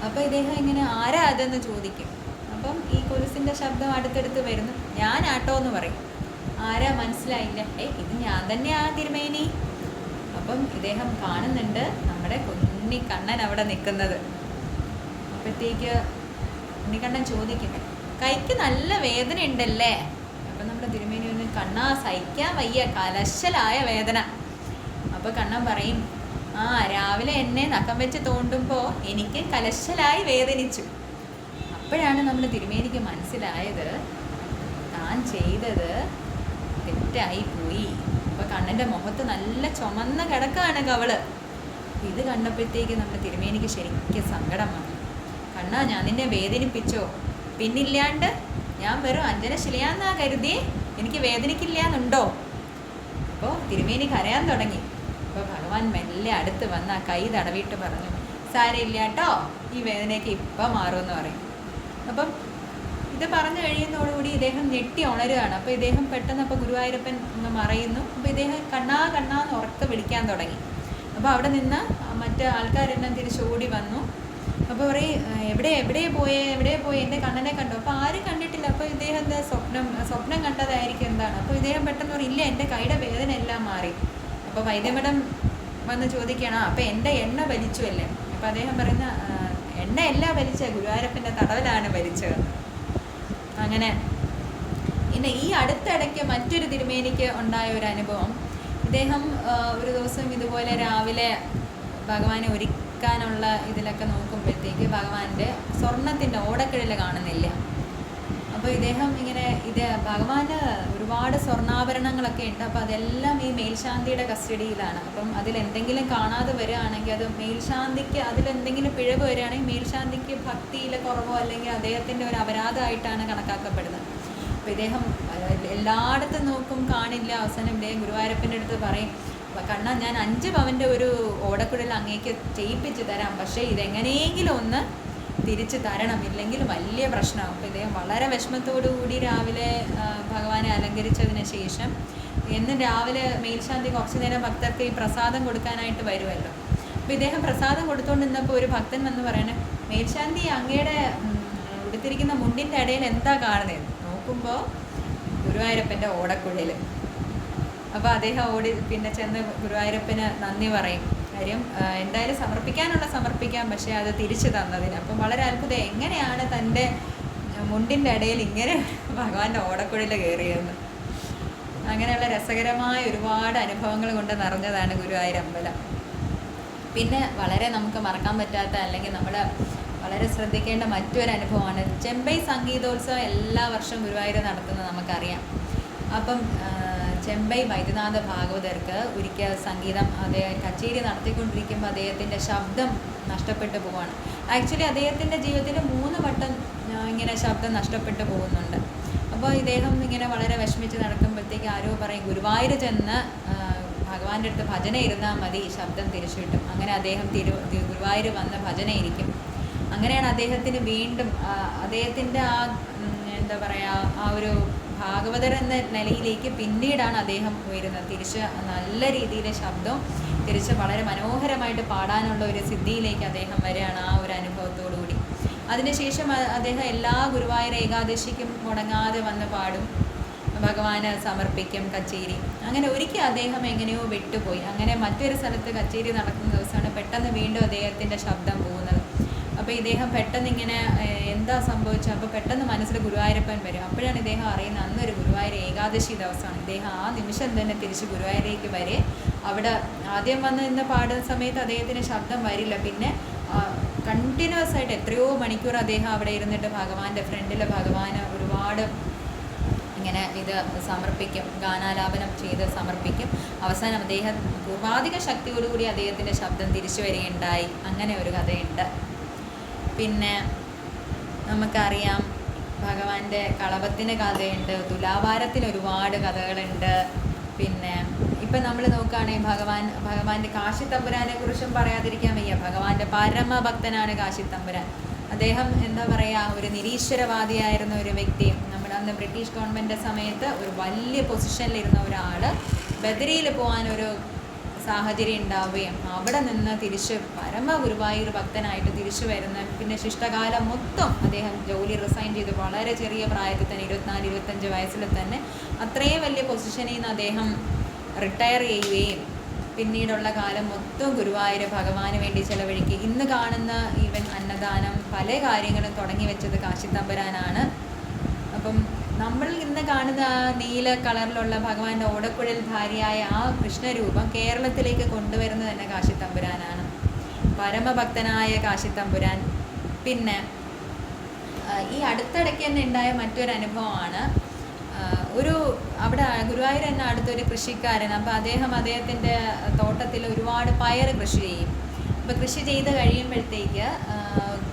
അപ്പോൾ ഇദ്ദേഹം ഇങ്ങനെ ആരാ അതെന്ന് ചോദിക്കും. അപ്പം ഈ കൊലുസിൻ്റെ ശബ്ദം അടുത്തടുത്ത് വരുന്നു. ഞാനാട്ടോ എന്ന് പറയും. ആരാ മനസ്സിലായില്ല. ഇത് ഞാൻ തന്നെയാ തിരുമേനി. അപ്പം ഇദ്ദേഹം കാണുന്നുണ്ട് നമ്മുടെ ഉണ്ണിക്കണ്ണൻ അവിടെ നിൽക്കുന്നത്. അപ്പോഴത്തേക്ക് ഉണ്ണിക്കണ്ണൻ ചോദിക്കും, കൈക്ക് നല്ല വേദന ഉണ്ടല്ലേ? അപ്പം നമ്മുടെ തിരുമേനി ഒന്ന്, കണ്ണാ സഹിക്കാൻ വയ്യ, കലശലായ വേദന. അപ്പോൾ കണ്ണൻ പറയും, ആ രാവിലെ എന്നെ നഖം വെച്ച് തോണ്ടുമ്പോൾ എനിക്ക് കലശലായി വേദനിച്ചു. അപ്പോഴാണ് നമ്മുടെ തിരുമേനിക്ക് മനസ്സിലായത് താൻ ചെയ്തത് തെറ്റായി പോയി. അപ്പോൾ കണ്ണൻ്റെ മുഖത്ത് നല്ല ചുമന്ന കിടക്കാണ് കവള്. ഇത് കണ്ടപ്പോഴത്തേക്ക് നമ്മുടെ തിരുമേനിക്ക് ശരിക്കും സങ്കടം വന്നു. കണ്ണാ, ഞാൻ നിന്നെ വേദനിപ്പിച്ചോ? പിന്നില്ലാണ്ട് ഞാൻ വെറും അഞ്ജനശിലയാന്നാ കരുതിയേ, എനിക്ക് വേദനിക്കില്ല എന്നുണ്ടോ? അപ്പോൾ തിരുമേനി കരയാൻ തുടങ്ങി. അപ്പോൾ ഭഗവാൻ മെല്ലെ അടുത്ത് വന്ന് ആ കൈ തടവിയിട്ട് പറഞ്ഞു, സാരമില്ല കേട്ടോ, ഈ വേദനയൊക്കെ ഇപ്പം മാറുമെന്ന് പറയും. അപ്പം ഇത് പറഞ്ഞു കഴിയുന്നതോടുകൂടി ഇദ്ദേഹം ഞെട്ടി ഉണരുകയാണ്. അപ്പോൾ ഇദ്ദേഹം പെട്ടെന്ന് അപ്പോൾ ഗുരുവായൂരപ്പൻ ഒന്ന് മറയുന്നു. അപ്പോൾ ഇദ്ദേഹം കണ്ണാ കണ്ണാന്ന് ഉറക്കെ വിളിക്കാൻ തുടങ്ങി. അപ്പോൾ അവിടെ നിന്ന് മറ്റ് ആൾക്കാരെല്ലാം തിരിച്ചോടി വന്നു. അപ്പോൾ പറയും, എവിടെ പോയേ എൻ്റെ കണ്ണനെ കണ്ടു? അപ്പോൾ ആരും കണ്ടിട്ടില്ല. അപ്പോൾ ഇദ്ദേഹത്തെ സ്വപ്നം കണ്ടതായിരിക്കും എന്താണ്. അപ്പോൾ ഇദ്ദേഹം പെട്ടെന്ന് പറയും, ഇല്ല, എൻ്റെ കൈയുടെ വേദന എല്ലാം മാറി. അപ്പോൾ വൈദ്യമഠം വന്ന് ചോദിക്കുകയാണ്, അപ്പോൾ എൻ്റെ എണ്ണ വലിച്ചു അല്ലേ? അപ്പോൾ അദ്ദേഹം പറയുന്ന, എണ്ണ എല്ലാം വലിച്ച ഗുരുവായൂരപ്പൻ്റെ തടവിലാണ് വലിച്ചത്. അങ്ങനെ പിന്നെ ഈ അടുത്തിടയ്ക്ക് മറ്റൊരു തിരുമേനിക്ക് ഉണ്ടായ ഒരു അനുഭവം, ഇദ്ദേഹം ഒരു ദിവസം ഇതുപോലെ രാവിലെ ഭഗവാനെ ഒരുക്കാനുള്ള ഇതിലൊക്കെ നോക്കുമ്പോഴത്തേക്ക് ഭഗവാന്റെ സ്വർണത്തിൻ്റെ ഓടക്കിഴൽ കാണുന്നില്ല. അപ്പോൾ ഇദ്ദേഹം ഇങ്ങനെ ഭഗവാന് ഒരുപാട് സ്വർണ്ണാഭരണങ്ങളൊക്കെ ഉണ്ട്. അപ്പോൾ അതെല്ലാം ഈ മേൽശാന്തിയുടെ കസ്റ്റഡിയിലാണ്. അപ്പം അതിലെന്തെങ്കിലും കാണാതെ വരികയാണെങ്കിൽ അത് മേൽശാന്തിക്ക്, അതിലെന്തെങ്കിലും പിഴവ് വരികയാണെങ്കിൽ മേൽശാന്തിക്ക് ഭക്തിയിലെ കുറവോ അല്ലെങ്കിൽ അദ്ദേഹത്തിൻ്റെ ഒരു അപരാധമായിട്ടാണ് കണക്കാക്കപ്പെടുന്നത്. അപ്പോൾ ഇദ്ദേഹം എല്ലായിടത്തും നോക്കും, കാണില്ല. അവസാനം ഇദ്ദേഹം ഗുരുവായൂരപ്പൻ്റെ അടുത്ത് പറയും, കണ്ണാ, ഞാൻ 5 പവൻ്റെ ഒരു ഓടക്കുഴൽ അങ്ങേക്ക് ചെയ്യിപ്പിച്ച് തരാം, പക്ഷേ ഇതെങ്ങനെയെങ്കിലും ഒന്ന് തിരിച്ച് തരണം, ഇല്ലെങ്കിൽ വലിയ പ്രശ്നമാകും. അപ്പോൾ ഇദ്ദേഹം വളരെ വിഷമത്തോടു കൂടി രാവിലെ ഭഗവാനെ അലങ്കരിച്ചതിന് ശേഷം എന്നും രാവിലെ മേൽശാന്തി കുറച്ച് നേരം ഭക്തർക്ക് ഈ പ്രസാദം കൊടുക്കാനായിട്ട് വരുമല്ലോ. അപ്പോൾ ഇദ്ദേഹം പ്രസാദം കൊടുത്തുകൊണ്ടിരുന്നപ്പോൾ ഒരു ഭക്തൻ വന്ന് പറയണേ, മേൽശാന്തി അങ്ങയുടെ ഉടുത്തിരിക്കുന്ന മുണ്ടിൻ്റെ ഇടയിൽ എന്താ കാണുന്നത്? നോക്കുമ്പോൾ ഗുരുവായൂരപ്പൻ്റെ ഓടക്കുഴൽ. അപ്പോൾ അദ്ദേഹം പിന്നെ ചെന്ന് ഗുരുവായൂരപ്പന് നന്ദി പറയും. കാര്യം എന്തായാലും സമർപ്പിക്കാം, പക്ഷേ അത് തിരിച്ചു തന്നതിന്. അപ്പം വളരെ അത്ഭുതം, എങ്ങനെയാണ് തൻ്റെ മുണ്ടിൻ്റെ ഇടയിൽ ഇങ്ങനെ ഭഗവാന്റെ ഓടക്കുഴൽ കയറിയെന്ന്. അങ്ങനെയുള്ള രസകരമായ ഒരുപാട് അനുഭവങ്ങൾ കൊണ്ട് നിറഞ്ഞതാണ് ഗുരുവായൂർ അമ്പലം. പിന്നെ വളരെ നമുക്ക് മറക്കാൻ പറ്റാത്ത, അല്ലെങ്കിൽ നമ്മൾ വളരെ ശ്രദ്ധിക്കേണ്ട മറ്റൊരു അനുഭവമാണ് ചെമ്പൈ സംഗീതോത്സവം. എല്ലാ വർഷവും ഗുരുവായൂർ നടത്തുന്നത് നമുക്കറിയാം. അപ്പം ചെമ്പൈ വൈദ്യനാഥ ഭാഗവതർക്ക് ഒരിക്കൽ സംഗീതം കച്ചേരി നടത്തിക്കൊണ്ടിരിക്കുമ്പോൾ അദ്ദേഹത്തിൻ്റെ ശബ്ദം നഷ്ടപ്പെട്ടു പോവാണ്. ആക്ച്വലി അദ്ദേഹത്തിൻ്റെ ജീവിതത്തിൽ 3 വട്ടം ഇങ്ങനെ ശബ്ദം നഷ്ടപ്പെട്ടു പോകുന്നുണ്ട്. അപ്പോൾ ഇദ്ദേഹം ഇങ്ങനെ വളരെ വിഷമിച്ച് നടക്കുമ്പോഴത്തേക്ക് ആരോ പറയും ഗുരുവായൂർ ചെന്ന് ഭഗവാന്റെ അടുത്ത് ഭജന ഇരുന്നാൽ മതി, ശബ്ദം തിരിച്ചു കിട്ടും. അങ്ങനെ അദ്ദേഹം ഗുരുവായൂർ വന്ന് ഭജന ഇരിക്കും. അങ്ങനെയാണ് അദ്ദേഹത്തിന് വീണ്ടും അദ്ദേഹത്തിൻ്റെ എന്താ പറയുക ആ ഒരു ഭാഗവതർ എന്ന നിലയിലേക്ക് പിന്നീടാണ് അദ്ദേഹം ഉയരുന്നത്. തിരിച്ച് നല്ല രീതിയിൽ ശബ്ദം തിരിച്ച് വളരെ മനോഹരമായിട്ട് പാടാനുള്ള ഒരു സിദ്ധിയിലേക്ക് അദ്ദേഹം വരികയാണ് ആ ഒരു അനുഭവത്തോടു കൂടി. അതിനുശേഷം അദ്ദേഹം എല്ലാ ഗുരുവായൂർ ഏകാദശിക്കും മുടങ്ങാതെ വന്ന് പാടും, ഭഗവാന് സമർപ്പിക്കും കച്ചേരി. അങ്ങനെ ഒരിക്കൽ അദ്ദേഹം എങ്ങനെയോ വിട്ടുപോയി. അങ്ങനെ മറ്റൊരു സ്ഥലത്ത് കച്ചേരി നടക്കുന്ന ദിവസമാണ് പെട്ടെന്ന് വീണ്ടും അദ്ദേഹത്തിൻ്റെ ശബ്ദം പോകുന്നത്. അപ്പോൾ ഇദ്ദേഹം പെട്ടെന്ന് ഇങ്ങനെ എന്താ സംഭവിച്ചത്, അപ്പോൾ പെട്ടെന്ന് മനസ്സിൽ ഗുരുവായൂരപ്പൻ വരും. അപ്പോഴാണ് ഇദ്ദേഹം അറിയുന്നത് അന്നൊരു ഗുരുവായൂർ ഏകാദശി ദിവസമാണ്. ഇദ്ദേഹം ആ നിമിഷം തന്നെ തിരിച്ച് ഗുരുവായൂരേക്ക് വരെ അവിടെ ആദ്യം വന്ന് ഇന്ന് പാടുന്ന സമയത്ത് അദ്ദേഹത്തിന് ശബ്ദം വരില്ല. പിന്നെ കണ്ടിന്യൂസ് ആയിട്ട് എത്രയോ മണിക്കൂർ അദ്ദേഹം അവിടെ ഇരുന്നിട്ട് ഭഗവാന്റെ ഫ്രണ്ടിൽ ഭഗവാന് ഒരുപാട് ഇങ്ങനെ ഇത് സമർപ്പിക്കും, ഗാനാലാപനം ചെയ്ത് സമർപ്പിക്കും. അവസാനം അദ്ദേഹം പൂർവാധിക ശക്തിയോടുകൂടി അദ്ദേഹത്തിൻ്റെ ശബ്ദം തിരിച്ചു വരികയുണ്ടായി. അങ്ങനെ ഒരു കഥയുണ്ട്. പിന്നെ നമുക്കറിയാം ഭഗവാന്റെ കളഭത്തിന് കഥയുണ്ട്, തുലാഭാരത്തിന് ഒരുപാട് കഥകളുണ്ട്. പിന്നെ ഇപ്പം നമ്മൾ നോക്കുകയാണെങ്കിൽ ഭഗവാന്റെ കാശിത്തമ്പുരാനെ കുറിച്ചും പറയാതിരിക്കാൻ വയ്യ. ഭഗവാന്റെ പരമഭക്തനാണ് കാശിത്തമ്പുരാൻ. അദ്ദേഹം എന്താ പറയുക, ഒരു നിരീശ്വരവാദിയായിരുന്ന ഒരു വ്യക്തി. നമ്മുടെ അന്ന് ബ്രിട്ടീഷ് ഗവൺമെൻറ് സമയത്ത് ഒരു വലിയ പൊസിഷനിലിരുന്ന ഒരാൾ ബദരിയിൽ പോകാനൊരു സാഹചര്യം ഉണ്ടാവുകയും അവിടെ നിന്ന് തിരിച്ച് ഗുരുവായൂർ ഭക്തനായിട്ട് തിരിച്ചു വരുന്ന, പിന്നെ ശിഷ്ടകാലം മൊത്തം അദ്ദേഹം ജോലി റിസൈൻ ചെയ്ത് വളരെ ചെറിയ പ്രായത്തിൽ തന്നെ 24-25 വയസ്സിൽ തന്നെ അത്രയും വലിയ പൊസിഷനിൽ നിന്ന് അദ്ദേഹം റിട്ടയർ ചെയ്യുകയും പിന്നീടുള്ള കാലം മൊത്തം ഗുരുവായൂർ ഭഗവാന് വേണ്ടി ചെലവഴിക്കുക. ഇന്ന് കാണുന്ന ഈവൻ അന്നദാനം പല കാര്യങ്ങളും തുടങ്ങി വെച്ചത് കാശിത്തമ്പുരാനാണ്. അപ്പം നമ്മൾ ഇന്ന് കാണുന്ന ആ നീല കളറിലുള്ള ഭഗവാന്റെ ഓടക്കുഴൽ ധാരിയായ ആ കൃഷ്ണരൂപം കേരളത്തിലേക്ക് കൊണ്ടുവരുന്നത് തന്നെ കാശിത്തമ്പുരാനാണ്, പരമഭക്തനായ കാശിത്തമ്പുരാൻ. പിന്നെ ഈ അടുത്തിടയ്ക്ക് തന്നെ ഉണ്ടായ മറ്റൊരു അനുഭവമാണ്. അവിടെ ഗുരുവായൂർ തന്നെ അടുത്തൊരു കൃഷിക്കാരൻ. അപ്പോൾ അദ്ദേഹത്തിൻ്റെ തോട്ടത്തിൽ ഒരുപാട് പയർ കൃഷി ചെയ്യും. അപ്പോൾ കൃഷി ചെയ്ത് കഴിയുമ്പോഴത്തേക്ക്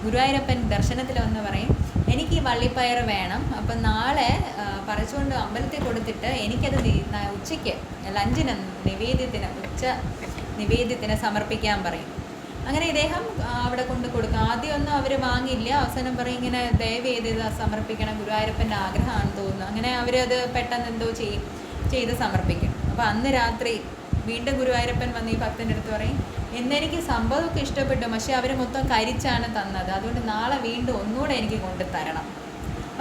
ഗുരുവായൂരപ്പൻ ദർശനത്തിൽ വന്ന് പറയും, എനിക്ക് ഈ വള്ളിപ്പയർ വേണം, അപ്പം നാളെ പറിച്ചുകൊണ്ട് അമ്പലത്തിൽ കൊടുത്തിട്ട് എനിക്കത് ഉച്ചയ്ക്ക് ലഞ്ചിന് നിവേദ്യത്തിന് സമർപ്പിക്കാൻ പറയും. അങ്ങനെ ഇദ്ദേഹം അവിടെ കൊണ്ട് കൊടുക്കും. ആദ്യമൊന്നും അവർ വാങ്ങില്ല. അവസാനം പറയും ഇങ്ങനെ ദയവ് ചെയ്ത് സമർപ്പിക്കണം, ഗുരുവായൂരപ്പൻ്റെ ആഗ്രഹമാണെന്ന് തോന്നുന്നു. അങ്ങനെ അവരത് പെട്ടെന്ന് എന്തോ ചെയ്ത് സമർപ്പിക്കും. അപ്പോൾ അന്ന് രാത്രി വീണ്ടും ഗുരുവായൂരപ്പൻ വന്ന് ഈ ഭക്തൻ്റെ അടുത്ത് പറയും, എന്നെനിക്ക് സംഭവമൊക്കെ ഇഷ്ടപ്പെട്ടു, പക്ഷേ അവർ മൊത്തം കരിച്ചാണ് തന്നത്, അതുകൊണ്ട് നാളെ വീണ്ടും ഒന്നുകൂടെ എനിക്ക് കൊണ്ടുതരണം.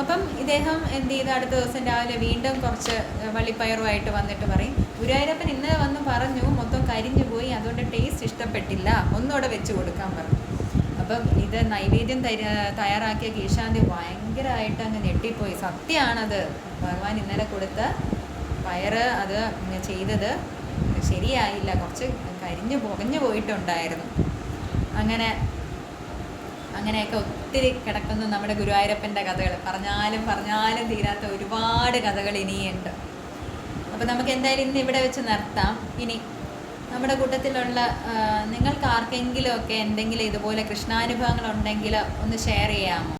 അപ്പം ഇദ്ദേഹം എന്ത് ചെയ്ത് അടുത്ത ദിവസം രാവിലെ വീണ്ടും കുറച്ച് വള്ളിപ്പയറുമായിട്ട് വന്നിട്ട് പറയും, ഗുരുവായൂരപ്പൻ ഇന്നലെ വന്ന് പറഞ്ഞു മൊത്തം കരിഞ്ഞു പോയി, അതുകൊണ്ട് ടേസ്റ്റ് ഇഷ്ടപ്പെട്ടില്ല, ഒന്നുകൂടെ വെച്ച് കൊടുക്കാൻ പറഞ്ഞു. അപ്പം ഇത് നൈവേദ്യം തയ്യാറാക്കിയ കീശാന്തി ഭയങ്കരമായിട്ട് അങ്ങ് ഞെട്ടിപ്പോയി. സത്യമാണത്, ഭഗവാൻ ഇന്നലെ കൊടുത്ത പയറ് അത് ചെയ്തത് ശരിയായില്ല, കുറച്ച് പുകഞ്ഞു പോയിട്ടുണ്ടായിരുന്നു. അങ്ങനെയൊക്കെ ഒത്തിരി കിടക്കുന്നു നമ്മുടെ ഗുരുവായൂരപ്പൻ്റെ കഥകൾ. പറഞ്ഞാലും തീരാത്ത ഒരുപാട് കഥകൾ ഇനിയുണ്ട്. അപ്പോൾ നമുക്ക് എന്തായാലും ഇന്ന് ഇവിടെ വെച്ച് നിർത്താം. ഇനി നമ്മുടെ കൂട്ടത്തിലുള്ള നിങ്ങൾക്ക് ആർക്കെങ്കിലും ഒക്കെ എന്തെങ്കിലും ഇതുപോലെ കൃഷ്ണാനുഭവങ്ങൾ ഉണ്ടെങ്കിൽ ഒന്ന് ഷെയർ ചെയ്യാമോ?